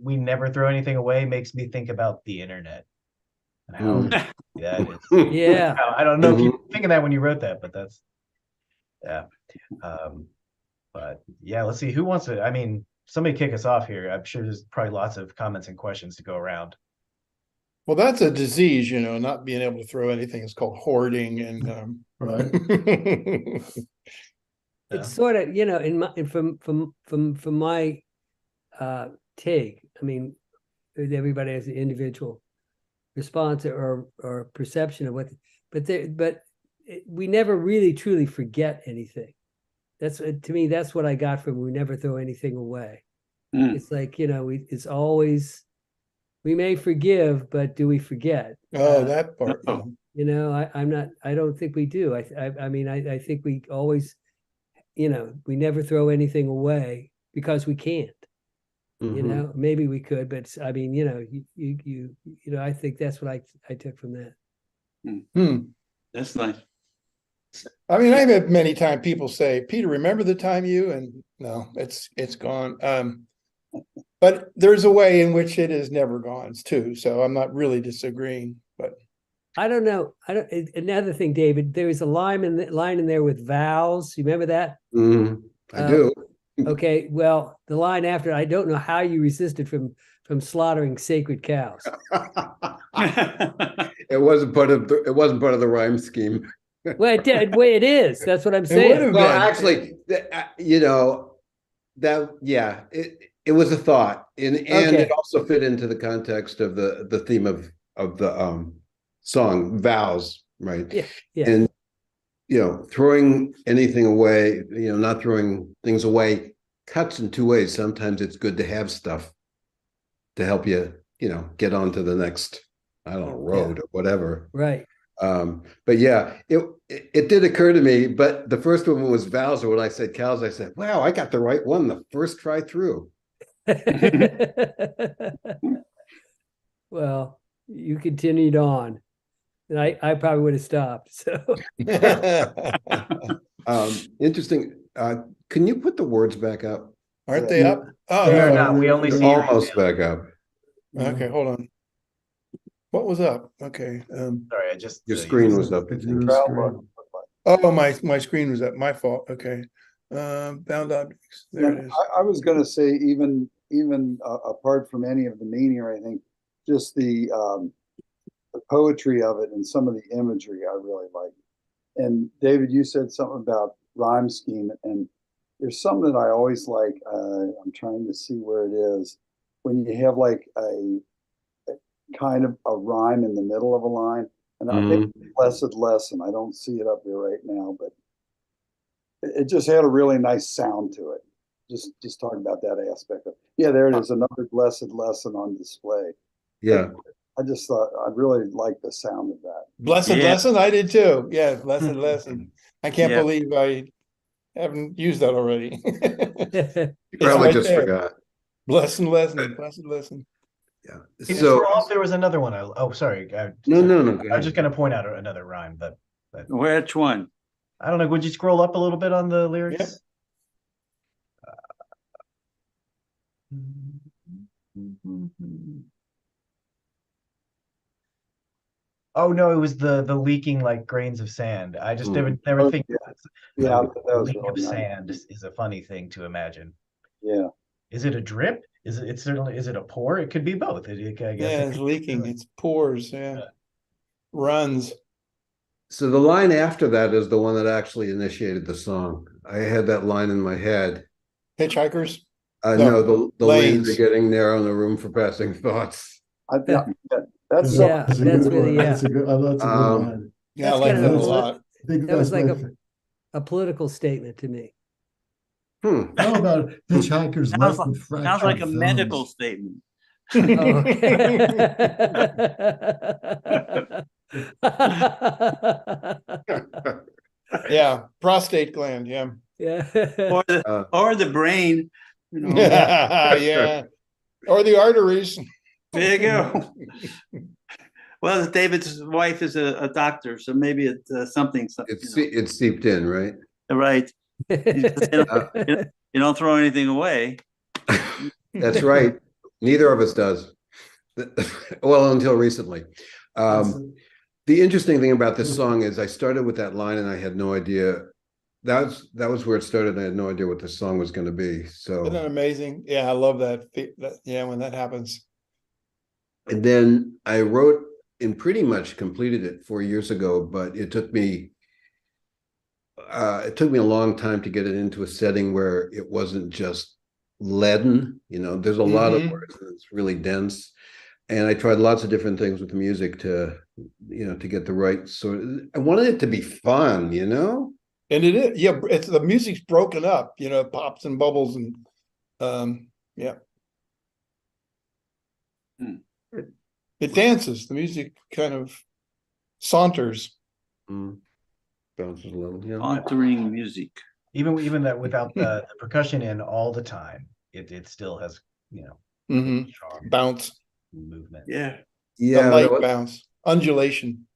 we never throw anything away, makes me think about the internet. And how that is. Yeah. I don't know if you were thinking that when you wrote that, but that's But yeah, let's see who wants to. I mean, somebody kick us off here. I'm sure there's probably lots of comments and questions to go around. Well, that's a disease, not being able to throw anything. It's called hoarding, and Right. It's sort of, from my take. I mean, everybody has an individual response or perception of what, but we never really truly forget anything. That's to me, that's what I got from we never throw anything away. It's like, it's always, we may forgive, but do we forget? Oh, that part. I don't think we do. I mean, I think we always, we never throw anything away because we can't. Maybe we could, but I mean, I think that's what I took from that. That's nice. I mean, I've had many times people say, Peter, remember the time you, and no, it's gone. But there's a way in which it is never gone too. So I'm not really disagreeing, but I don't know. Another thing, David, there was a line in there with vows. You remember that? I do. Okay. Well, the line after, I don't know how you resisted from slaughtering sacred cows. It wasn't part of the rhyme scheme. Well, it is. That's what I'm saying. Well, actually, it was a thought, and it also fit into the context of the theme of the song vows, right? Yeah. And throwing anything away, not throwing things away cuts in two ways. Sometimes it's good to have stuff to help you, get on to the next, I don't know, road or whatever. Right. But yeah, it did occur to me, but the first one was vows, or when I said cows, I said, wow, I got the right one the first try through. Well, you continued on, and I probably would have stopped. So interesting. Can you put the words back up? Aren't they up? Oh, They're no. not. We only see Almost back up. Okay, hold on. What was up? Okay. Sorry, I just Your screen was up. I think. Oh, my screen was up. My fault. Okay. Bound objects. There it is. I was going to say, even apart from any of the meaning or anything, just the poetry of it and some of the imagery I really like. And David, you said something about rhyme scheme, and there's something that I always like. I'm trying to see where it is. When you have like a kind of a rhyme in the middle of a line, and I think blessed lesson. I don't see it up there right now, but it just had a really nice sound to it. Just talking about that aspect of, there it is, another blessed lesson on display. Yeah. I just thought I really liked the sound of that. Blessed lesson. I did too. Yeah, blessed lesson. I can't believe I haven't used that already. You probably just forgot. Blessed lesson. Blessed lesson. Yeah. So there was another one. Sorry. No. I was just going to point out another rhyme, but Which one? I don't know. Would you scroll up a little bit on the lyrics? Oh no, it was the leaking like grains of sand. I just never think that was leak of really nice. sand is a funny thing to imagine. Yeah. Is it a drip? Is it a pour? It could be both. I guess It's leaking. It's pores. Yeah. Runs. So the line after that is the one that actually initiated the song. I had that line in my head. Hitchhikers? No, the lanes. lanes are getting narrow in the room for passing thoughts. That's that's really That's a good line. Yeah, I like that a lot. That was like a political statement to me. How about hitchhikers left with fractured Sounds like a thumbs? medical statement. Yeah, prostate gland. Yeah. Or the brain. Yeah. Or the arteries. There you go. Well, David's wife is a doctor, so maybe it's something. It's seeped in, right? Right. You don't throw anything away. That's right. Neither of us does. Well, until recently. The interesting thing about this song is I started with that line and I had no idea that was where it started. I had no idea what the song was going to be. Isn't that So, amazing? Yeah, I love yeah, when that happens. and then I wrote and pretty much completed it 4 years ago, but it took me a long time to get it into a setting where it wasn't just leaden. There's a lot of words and it's really dense. And I tried lots of different things with the music to get the right sort of, I wanted it to be fun, And it is, yeah, it's the music's broken up, pops and bubbles and yeah. It dances. The music kind of saunters. Bounces a little, yeah. Sauntering music. Even that without the percussion in all the time, it still has, charm, Bounce. movement. Yeah. Yeah, The light bounce. Undulation.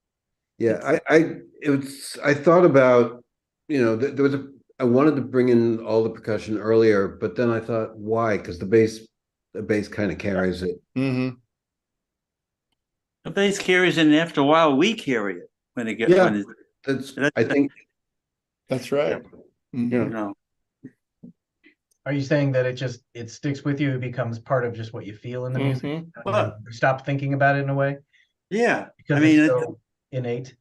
yeah. I thought about, there was I wanted to bring in all the percussion earlier, but then I thought, why? Because the bass kind of carries it. Mm-hmm. The bass carries it, and after a while, we carry it when it gets. Yeah. When I think. That's right. Yeah. Are you saying that it sticks with you? It becomes part of just what you feel in the music. Well, You stop thinking about it in a way yeah. because it's so innate.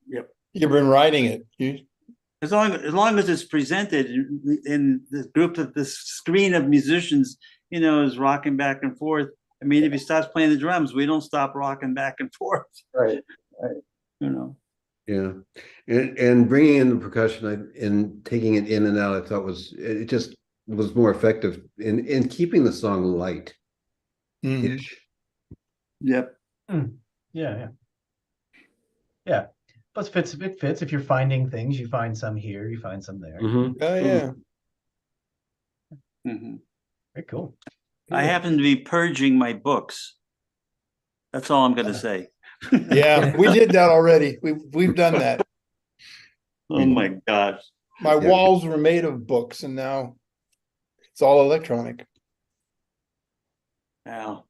Yep. You've been writing it. As long as it's presented in the group of this screen of musicians, is rocking back and forth. I mean, if he stops playing the drums, we don't stop rocking back and forth. Right. Yeah, and bringing in the percussion and taking it in and out, I thought it just was more effective in keeping the song light. Ish. Yep. Yeah. Plus, it fits. If you're finding things, you find some here, you find some there. Oh yeah. Very cool. I happen to be purging my books. That's all I'm going to say. Yeah, we did that already. We've done that. Oh my gosh. My walls were made of books, and now it's all electronic. Wow.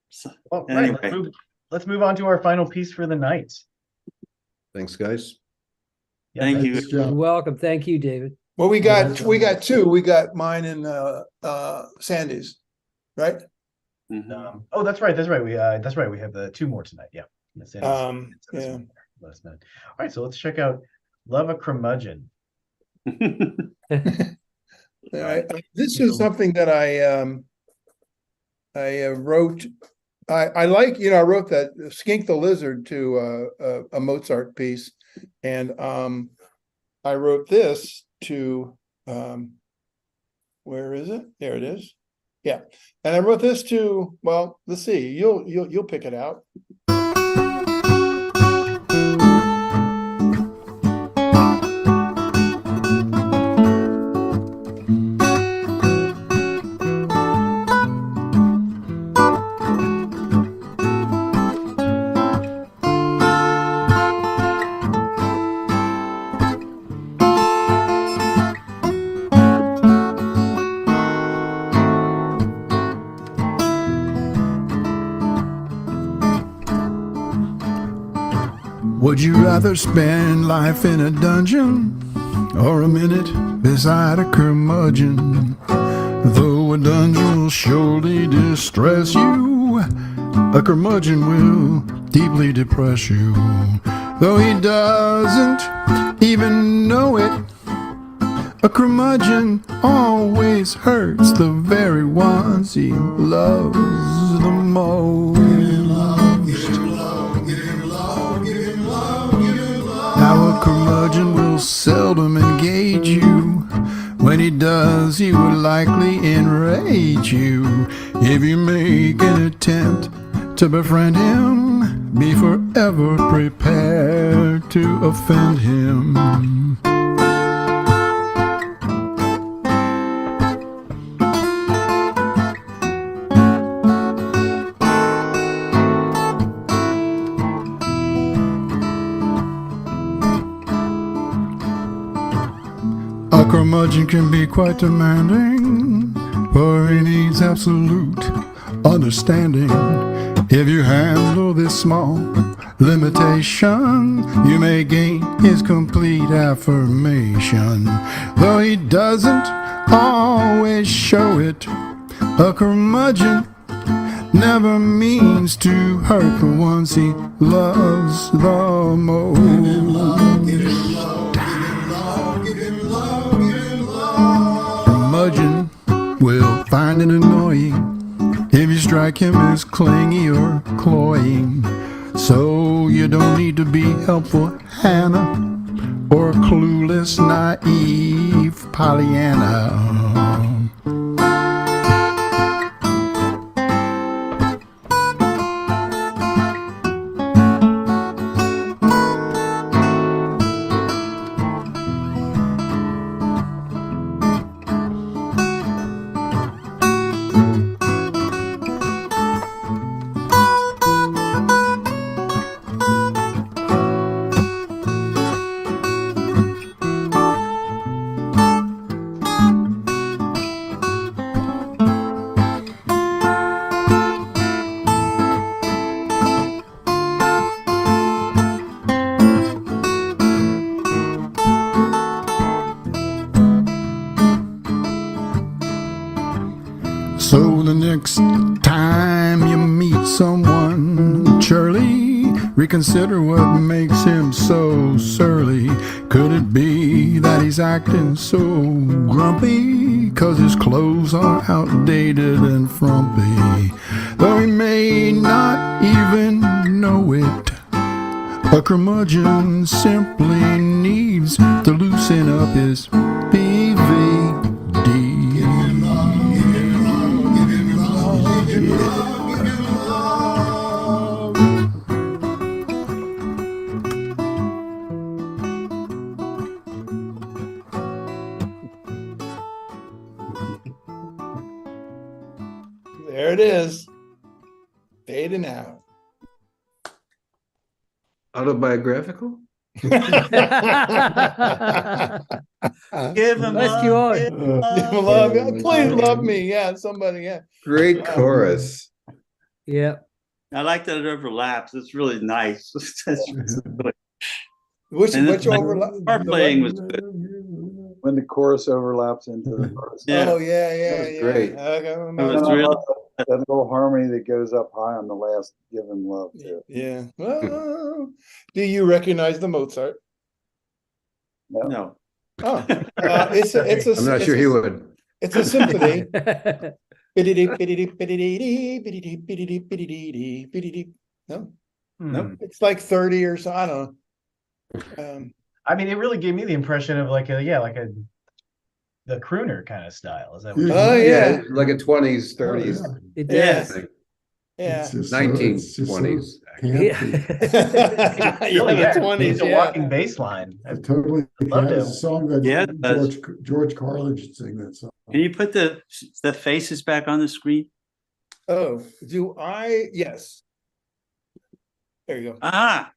So, Well, anyway. right, let's move on to our final piece for the night. Thanks, guys. Yeah, Thank you. Nice You're job. welcome. Thank you, David. Well, we got two. We got mine and Sandy's, right? Oh, that's right. That's right. We have the two more tonight. Yeah. Yeah. Last night. All right, so let's check out "Love a Curmudgeon." This is something that I wrote. I like, I wrote that Skink the Lizard to a Mozart piece, and I wrote this to where is it? There it is. Yeah, and I wrote this to, well, let's see. You'll pick it out. Would you rather spend life in a dungeon or a minute beside a curmudgeon? Though a dungeon will surely distress you, a curmudgeon will deeply depress you. Though he doesn't even know it, a curmudgeon always hurts the very ones he loves the most. Now a curmudgeon will seldom engage you. When he does, he would likely enrage you. If you make an attempt to befriend him, be forever prepared to offend him. A curmudgeon can be quite demanding, for he needs absolute understanding. If you handle this small limitation. You may gain his complete affirmation, though he doesn't always show it. A curmudgeon never means to hurt the ones he loves the most. Curmudgeon will find it annoying if you strike him as clingy or cloying. So you don't need to be helpful, Hannah, or clueless, naive Pollyanna. So the next time you meet someone, Shirley, reconsider what makes him so surly. Could it be that he's acting so grumpy 'cause his clothes are outdated and frumpy? Though he may not even know it, a curmudgeon simply needs to loosen up his BVD. There it is. Fading out. Autobiographical? Give him Rescue love, on. give him Give him love. love. Yeah, please love me. Yeah, somebody. Yeah. Great chorus. Yeah. I like that it overlaps. It's really nice. Which And which it's- overlap? Our playing was good. When the chorus overlaps into the verse. Yeah. Oh yeah, yeah, was yeah. great. Okay, It And was I really- love that little harmony that goes up high on the last "Give Him Love" too. yeah. Well, do you recognize the Mozart? No. Oh, it's a. I'm not sure he would. It's a symphony. No, No. it's like 30 or so. I don't know. I mean, it really gave me the impression of like the crooner kind of style. Is that what? Oh yeah, Like a 20s, 30s. Yeah. It Yeah. does. yeah. It's just so- 1920s. it's just so Yeah. campy. Really, the yeah, 20s, it's a yeah. walking bass line. I totally, Loved it's it. a song that Yeah, it does. George Carlin should sing that song. Can you put the faces back on the screen? Oh, do I? Yes. There you go. Ah,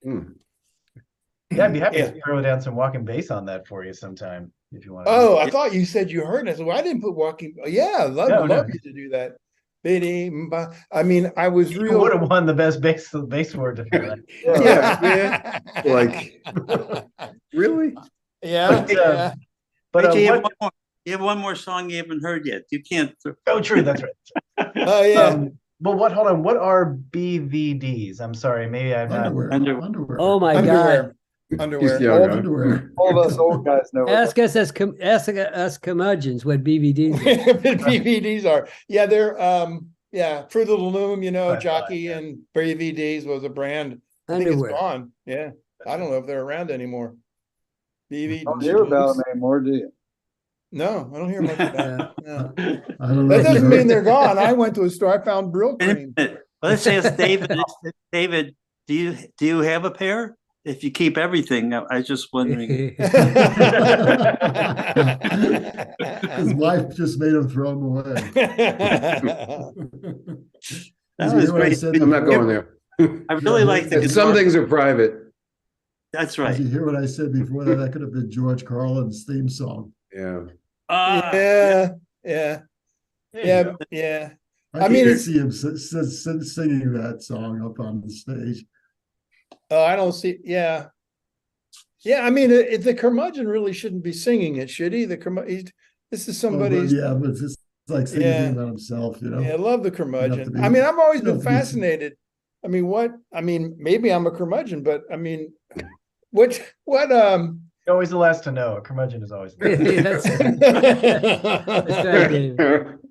Yeah, I'd be happy Yeah. to throw down some walking bass on that for you sometime if you want. Oh, I thought you said you heard it. Well, I didn't put walking. Yeah, I'd love, No, no. love you to do that. I mean, I was you real. would have won the best bass word to feel that. Yeah, Like, really? yeah, But, yeah. But wait, you have what, one more. You have one more song you haven't heard yet. You can't. oh, true, that's right. Oh yeah. But what? Hold on. What are BVDs? I'm sorry, maybe I've not. Underwear. Oh my God. Underwear. Underwear. He's young, Old- huh? Underwear. All of us old guys know. what Ask us curmudgeons what BVDs are. BVDs are. Yeah, they're yeah, Fruit of the Loom, you know, Right, Jockey yeah. and BVDs was a brand. I think Underwear. it's gone. Yeah. I don't know if they're around anymore. I don't hear about them anymore, do you? No, I don't hear much about them. No. I don't know. That if you doesn't heard- mean they're gone. I went to a store, I found Brill Wait a cream. minute. Let's ask David. David, do you have a pair? If you keep everything, I was just wondering. His wife just made him throw them away. That Did you was hear what I great. said I'm not before? going there. I really like the And some guitar. things are private. That's Did right. you hear what I said before that? That could have been George Carlin's theme song. Yeah. Ah, Yeah, yeah, There you yeah, go. yeah. I mean, can it's- see him singing that song up on the stage. Oh, I don't see. Yeah. Yeah. I mean, the curmudgeon really shouldn't be singing it, should he? This is somebody's. Yeah, but it's just like singing about himself, you know. Yeah, I love the You have to curmudgeon. be- I mean, I've always you have been to be- fascinated. I mean, maybe I'm a curmudgeon, but I mean, what, You're always the last to know. A curmudgeon is always the Yeah, last. that's right, Dave.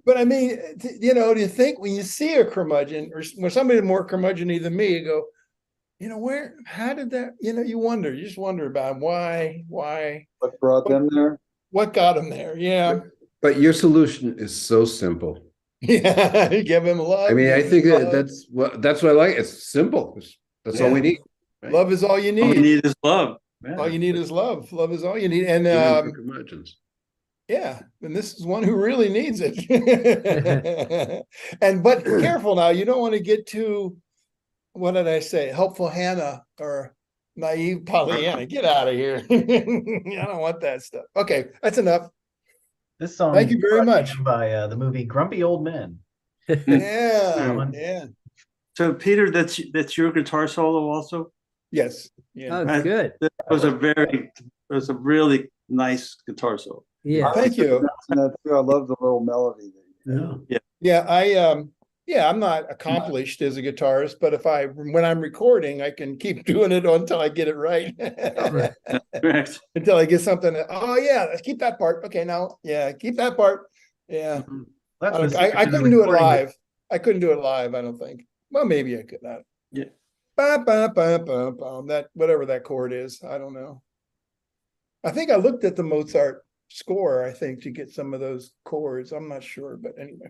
but I mean, you know, do you think when you see a curmudgeon or when somebody more curmudgeon-y than me, you go, you know, how did that, you know, you just wonder about why, What brought them there? what got him there? Yeah. But your solution is so simple. Yeah. Give him love. I mean, I give him think love. that's what I like. It's simple. That's all we Yeah. need. right? Love is all you All you need. need is love. Yeah. All you need is love. Love is all you need. And Even for curmudgeons. yeah, and this is one who really needs it. But careful now, you don't want to get too, what did I say? Helpful Hannah or naive Pollyanna. Get out of here. I don't want that stuff. Okay, that's enough. This song. Thank you is very brought to much. you by the movie Grumpy Old Men. Yeah, yeah. So Peter, that's your guitar solo also? Yes. Yeah. Oh, Right. good. It was a really nice guitar solo. Yeah. Thank you. And that too, I love the little melody. Yeah. Yeah, I'm not accomplished as a guitarist, but when I'm recording, I can keep doing it until I get it right. Correct. Until I get something. Oh yeah, let's keep that part. Okay, now, yeah, keep that part. Yeah. That's I the secret I to couldn't do it recording live. I couldn't do it live, I don't think. Well, maybe I could not. Yeah. Ba, ba, ba, ba, ba, that whatever that chord is, I don't know. I think I looked at the Mozart score, I think, to get some of those chords. I'm not sure, but anyway.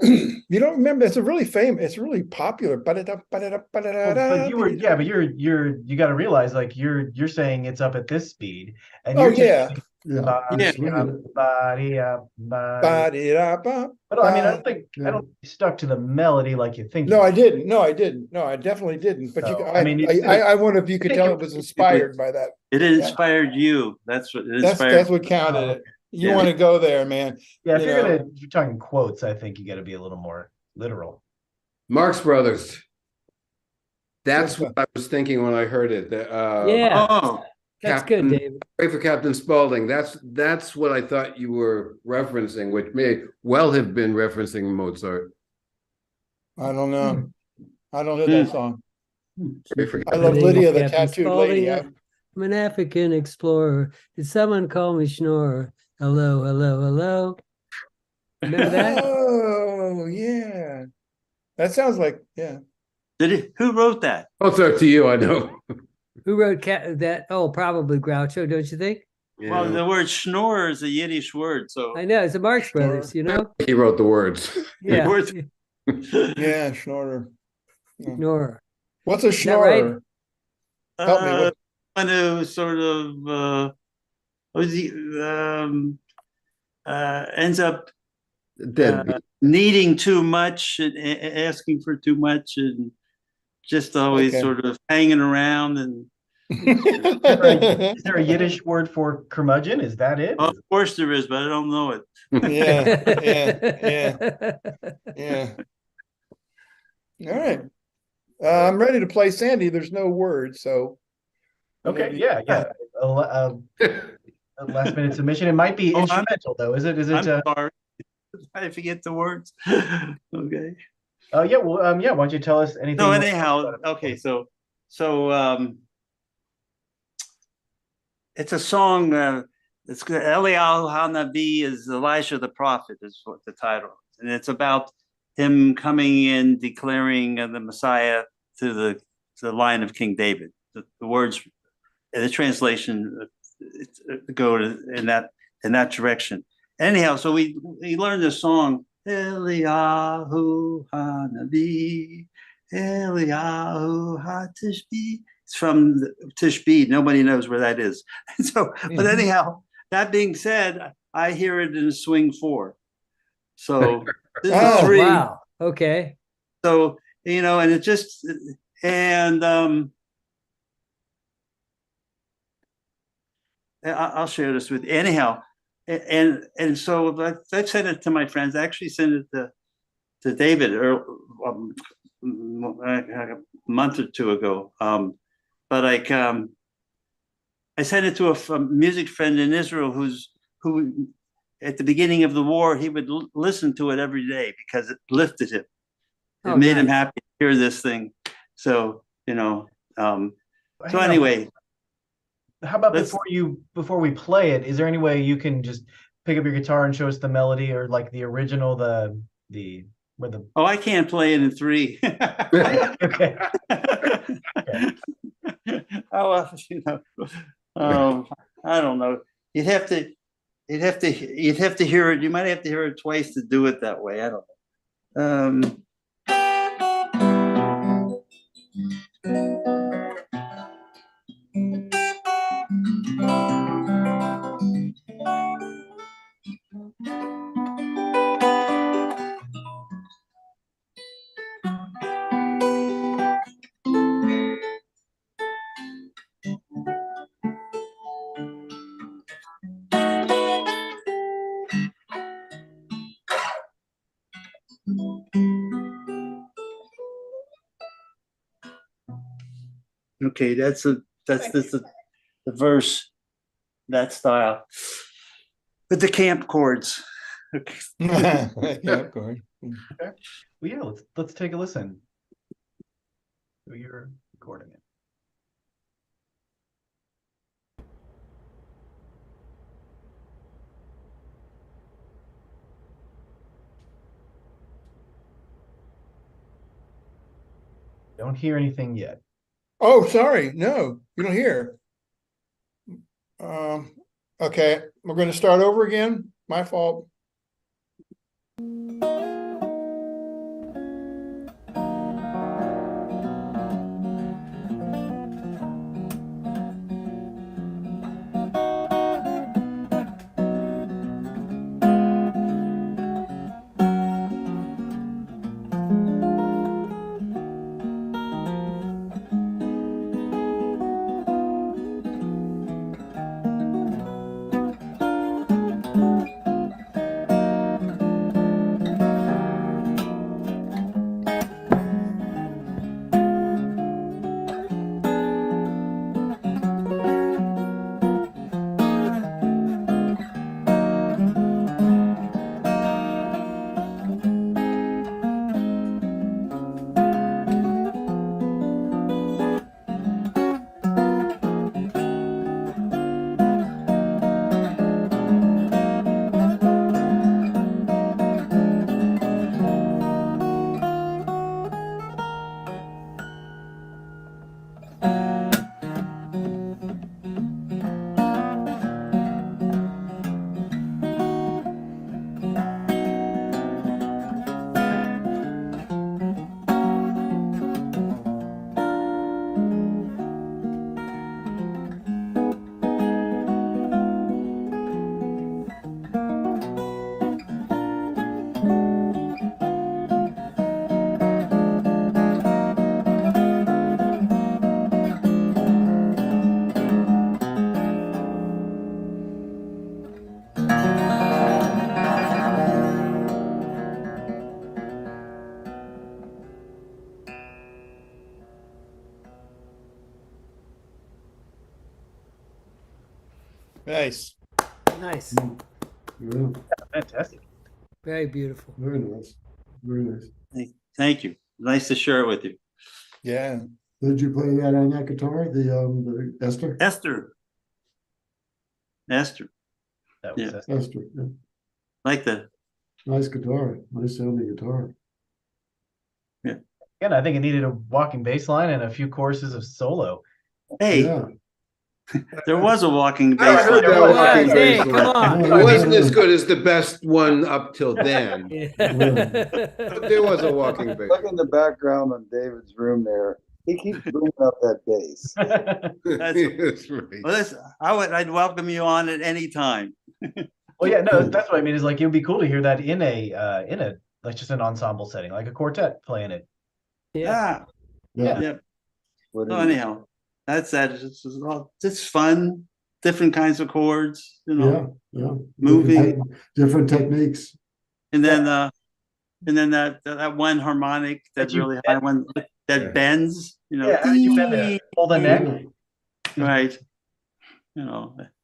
You don't remember? It's really popular. But you got to realize, like, you're saying it's up at this speed, and Oh you're yeah. Yeah. Yeah. Ba-di-da-ba. But I mean, I don't think you stuck to the melody like you think. No, you I did. didn't. No, I didn't. No, I definitely didn't. But So, I I mean, I wonder if you could think tell it- it was inspired by that. It inspired you. That's what it inspired. That's what counted it. You Yeah. want to go there, man. Yeah, if You you're know. if you're talking quotes, I think you got to be a little more literal. Marx Brothers. That's What's what I was thinking when I heard it. Yeah. Oh, That's good, Captain- David. Pray for Captain Spaulding. That's what I thought you were referencing, which may well have been referencing Mozart. I don't know. I don't know that song. Pray for I love Name Lydia, of the Captain tattooed Spaulding. lady. I'm an African explorer. Did someone call me Schnorrer? Hello, hello, hello. Remember that? Oh, yeah. That sounds like, yeah. who wrote that? Mozart to you, I know. Who wrote that? Oh, probably Groucho, don't you think? Well, Yeah. the word schnorrer is a Yiddish word, so I know, it's the Marx Brothers, you know? He wrote the words. Yeah. Words- Yeah, Schnorrer. Schnorrer. What's a that right? Schnorrer? Help me with. One who sort of ends up Dead. needing too much and asking for too much and just always Okay. sort of hanging around and Is there a Yiddish word for curmudgeon? Is that it? of course there is, but I don't know it. Yeah. All right. I'm ready to play Sandy. There's no words, so. Okay, yeah. A last minute submission. It might be Oh, instrumental though. Is it? I'm sorry. I forget the words. Okay. Oh yeah. Well, yeah. Why don't you tell us anything? No, more anyhow, about it? okay, so it's a song. It's Eliyahu Hanavi is Elijah the prophet is what the title is, and it's about him coming in declaring the Messiah to the line of King David. The words, the translation go in that direction. Anyhow, so we learned this song. Eliyahu Hanavi, Eliyahu HaTishbi. It's from Tishbi. Nobody knows where that is. So, but anyhow, that being said, I hear it in a swing 4. So this is Oh, 3. Wow. Okay. So, and it just, and I'll share this with you. Anyhow, and so I sent it to my friends. I actually sent it to David month or two ago. But like I sent it to a music friend in Israel who at the beginning of the war, he would listen to it every day because it lifted him. It made him happy to hear this thing. So, so anyway. How about before we play it, is there any way you can just pick up your guitar and show us the melody, or like the original, Oh, I can't play it in 3. Okay. Oh, I don't know. You'd have to hear it. You might have to hear it twice to do it that way. I don't know. Okay, that's the verse, that style, with the camp chords. Okay. Camp chord. Okay. Well, yeah, let's take a listen. You're recording it. Don't hear anything yet. Oh, sorry. No, you don't hear. Okay, we're going to start over again. My fault. Nice. Nice. Yeah, Fantastic. Very beautiful. very nice. Very nice. Thank you. Nice to share it with you. Yeah. Did you play that on that guitar, the Esther? Esther. That was Yeah. Esther, yeah. Like the Nice guitar, nice sounding guitar. Again, I think it needed a walking bass line and a few choruses of solo. hey, Yeah. there was a walking I bass heard line. that walking Hey, bass come line. on. It wasn't as good as the best one up till then. But there was a walking bass. Look in the background on David's room there. He keeps booming up that bass. That's right. Well, I'd welcome you on at any time. Well, yeah, no, that's what I mean. Is like it would be cool to hear that in a like just an ensemble setting, like a quartet playing it. Yeah. Yeah. Yeah. What So is it? anyhow, that's that. It's fun, different kinds of chords, Yeah, yeah. Moving. Different techniques. And then and then that one harmonic, that Did you really high one that Yeah. bends, Yeah, how did you bend it? Hold the neck? right?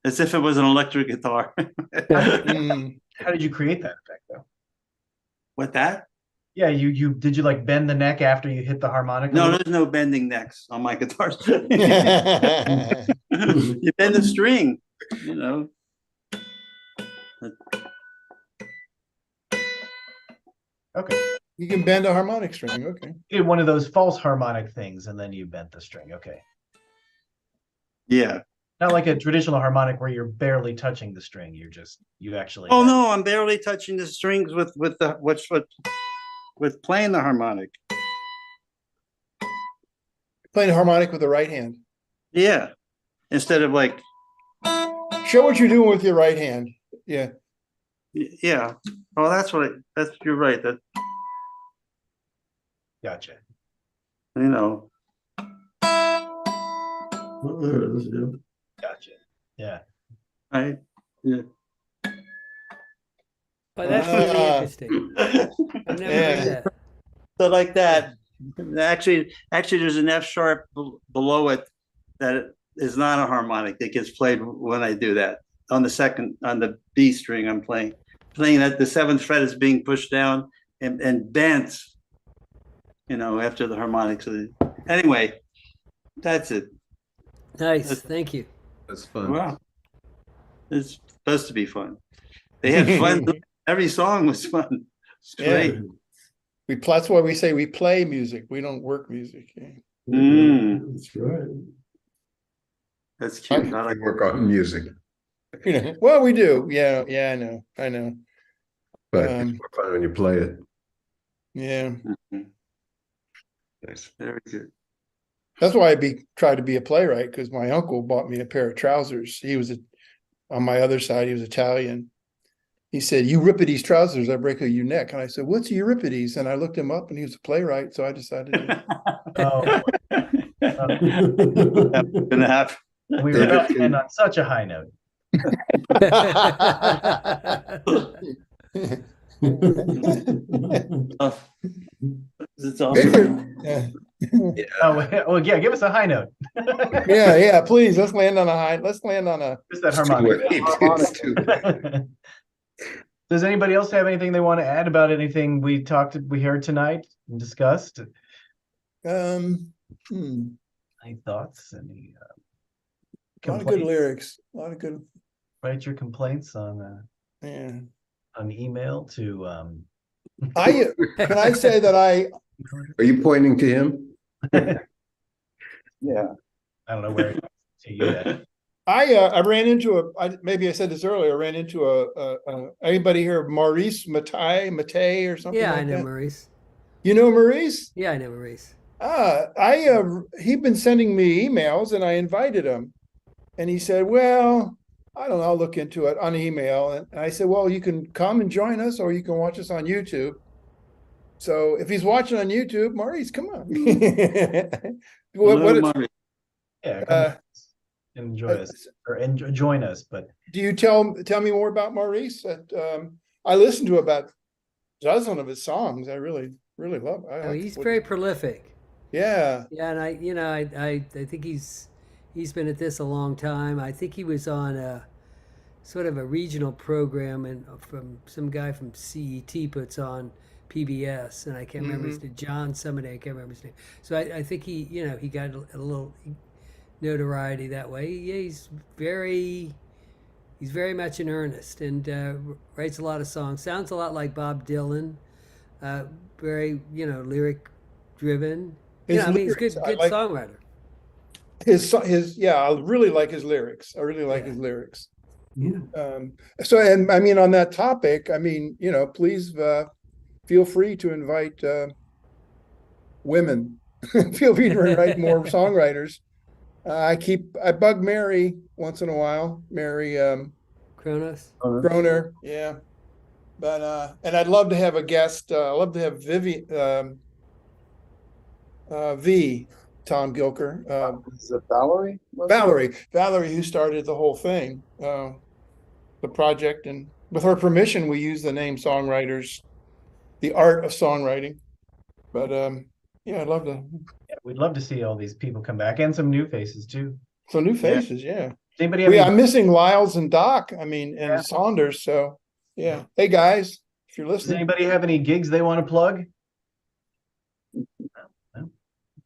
As if it was an electric guitar. Mm. How did you create that effect though? What that? Yeah, you did you like bend the neck after you hit the harmonica? No, there's no bending necks on my guitars. You bend the string, Okay. You can bend a harmonic string. Okay. You did one of those false harmonic things and then you bent the string. Okay. Yeah. Not like a traditional harmonic where you're barely touching the string. You actually. Oh no, I'm barely touching the strings with playing the harmonic. Playing a harmonic with the right hand. Yeah. Instead of like. Show what you're doing with your right hand. Yeah. Yeah. Oh, you're right. That. Gotcha. Oh, there it is, yeah. Gotcha. Yeah. Right. Yeah. But that's really interesting. I've never heard that. So like that. Actually, there's an F sharp below it that is not a harmonic that gets played when I do that. On the B string, I'm playing that the 7th fret is being pushed down and bent, after the harmonic. So anyway, that's it. Nice, thank you. That's fun. Wow. It's supposed to be fun. They had fun. Every song was fun. It's great. That's why we say we play music. We don't work music. That's right. That's cute. I like work on music, Well, we do. Yeah, I know. but it's more fun when you play it. Yeah. Nice. Very good. That's why I tried to be a playwright, because my uncle bought me a pair of trousers. He was on my other side, he was Italian. He said, "Euripides trousers, I break your neck." And I said, "What's Euripides?" And I looked him up and he was a playwright. So I decided Oh. Gonna have. We were about to end on such a high note. It's awesome. Yeah. Oh, yeah, give us a high note. Yeah, please. Let's land on a Just that harmonic. Does anybody else have anything they want to add about anything we heard tonight and discussed? Any thoughts? Any a lot of good lyrics. A lot of good. Write your complaints on on email to can I say that Are you pointing to him? Yeah. I don't know where to you. I ran into maybe I said this earlier. I ran into anybody here of Maurice Mattei or something? Yeah, like I know that? Maurice. You know Maurice? Yeah, I know Maurice. He'd been sending me emails and I invited him, and he said, "Well, I don't know, I'll look into it on email." And I said, "Well, you can come and join us, or you can watch us on YouTube." So if he's watching on YouTube, Maurice, come on. Enjoy us or join us. But do you tell me more about Maurice? I listened to about a dozen of his songs. I really love. He's very prolific. Yeah. Yeah, and I think he's been at this a long time. I think he was on a sort of a regional program and from some guy from CET puts on PBS, and I can't remember his name. John somebody, I can't remember his name. So I think he got a little notoriety that way. Yeah, he's very much in earnest and writes a lot of songs. Sounds a lot like Bob Dylan. Very lyric driven. He's a good songwriter. I really like his lyrics. I really like his lyrics. Yeah. So, and I mean, on that topic, I mean, please feel free to invite women. Feel free to invite more songwriters. I bug Mary once in a while. Mary Kroner, yeah. But and I'd love to have a guest. I'd love to have Tom Gilker. Is it Valerie? Valerie, who started the whole thing, the project, and with her permission, we use the name Songwriters. the art of songwriting. But yeah, I'd love to. Yeah, we'd love to see all these people come back and some new faces too. So new faces, yeah. Anybody have Well, yeah, any- I'm missing Lyles and Doc. I mean, and Yeah. Saunders. So yeah. Hey guys, if you're Does listening, anybody have any gigs they want to plug? No?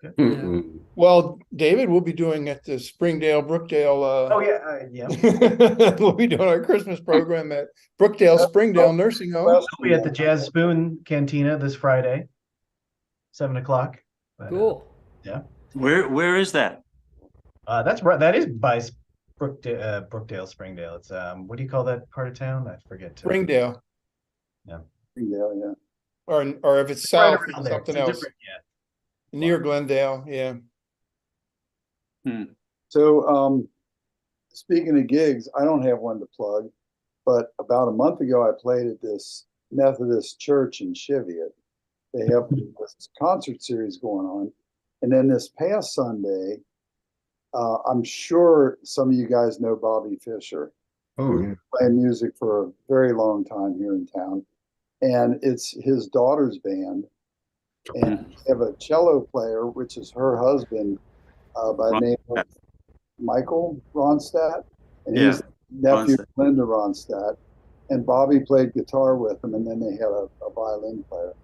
Okay. Mm-mm. well, David, we'll be doing at the Springdale, Brookdale. Oh yeah, yeah. We'll be doing our Christmas program at Brookdale, Springdale Nursing Home. We'll be at the Jazz Spoon Cantina this Friday, 7:00. But, Cool. Where is that? That's right. That is by Brookdale, Springdale. It's what do you call that part of town? I forget. Springdale, Yeah. or if it's Right south, around it's there. something It's a else different- Yeah. near Glendale. Yeah. So, speaking of gigs, I don't have one to plug, but about a month ago, I played at this Methodist church in Cheviot. They have this concert series going on. And then this past Sunday, I'm sure some of you guys know Bobby Fischer, Oh, yeah. playing music for a very long time here in town. And it's his daughter's band. And they have a cello player, which is her husband, by the name of Michael Ronstadt. And he's nephew of Linda Ronstadt. And Bobby played guitar with him, and then they had a violin player.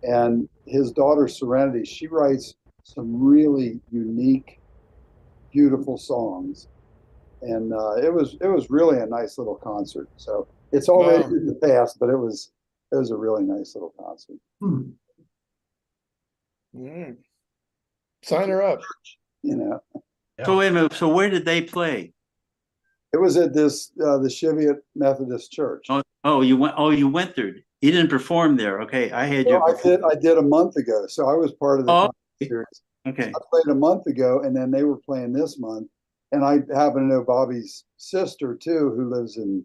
And his daughter Serenity, she writes some really unique, beautiful songs. And it was really a nice little concert. So it's already in the past, but it was a really nice little concert. Mm. Sign her up. You know, So wait a minute. So where did they play? it was at this the Cheviot Methodist Church. Oh, you went. Oh, you went there. You didn't perform there. Okay, I had you. I did a month ago, so I was part of the concert series. Okay. I played a month ago, and then they were playing this month. And I happen to know Bobby's sister too, who lives in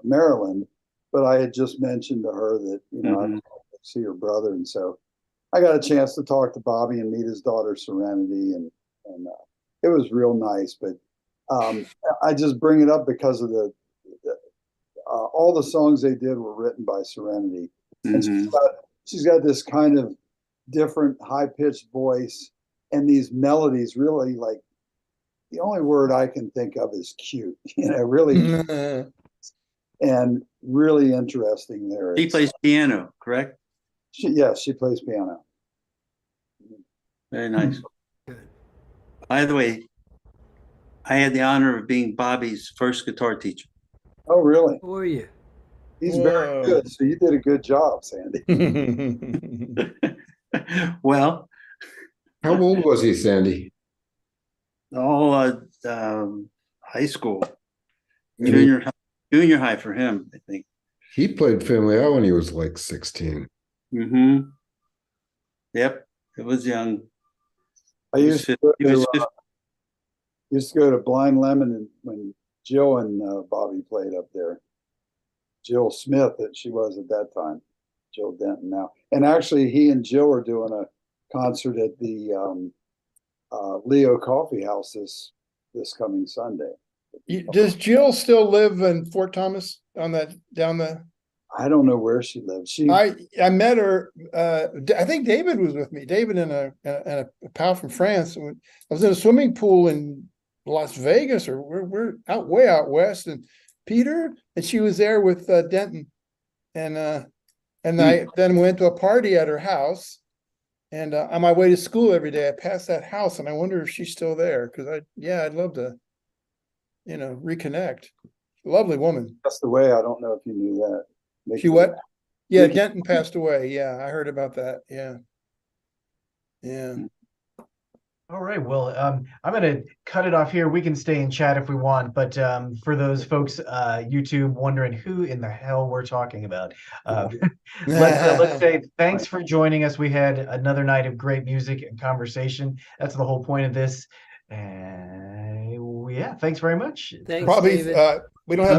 Maryland. But I had just mentioned to her that I see her brother, and so I got a chance to talk to Bobby and meet his daughter Serenity, and it was real nice. But I just bring it up because of all the songs they did were written by Serenity, and she's got this kind of different high pitched voice, and these melodies really like. The only word I can think of is cute, really, and really interesting lyrics. He plays piano, correct? She plays piano. Very nice. By the way, I had the honor of being Bobby's first guitar teacher. Oh, really? Who are you? He's very good. So you did a good job, Sandy. Well, How old was he, Sandy? high school, And junior high for him, I think. he played Family Out when he was like 16. Yep, it was young. I used to go to Blind Lemon when Jill and Bobby played up there. Jill Smith, that she was at that time. Jill Denton now. And actually, he and Jill are doing a concert at the Leo Coffee House this coming Sunday. Does Jill still live in Fort Thomas on that down the? I don't know where she lives. I met her. I think David was with me. David and a pal from France. I was in a swimming pool in Las Vegas, or we're way out west, and Peter and she was there with Denton, and I then went to a party at her house. And on my way to school every day, I passed that house, and I wonder if she's still there. Because I'd love to, reconnect. Lovely woman. Passed away. I don't know if you knew that. She what? Yeah, Denton passed away. Yeah, I heard about that. Yeah. All right. Well, I'm going to cut it off here. We can stay and chat if we want. But for those folks, YouTube, wondering who in the hell we're talking about, let's say thanks for joining us. We had another night of great music and conversation. That's the whole point of this. And yeah, thanks very much. Thanks, Probably David. we don't have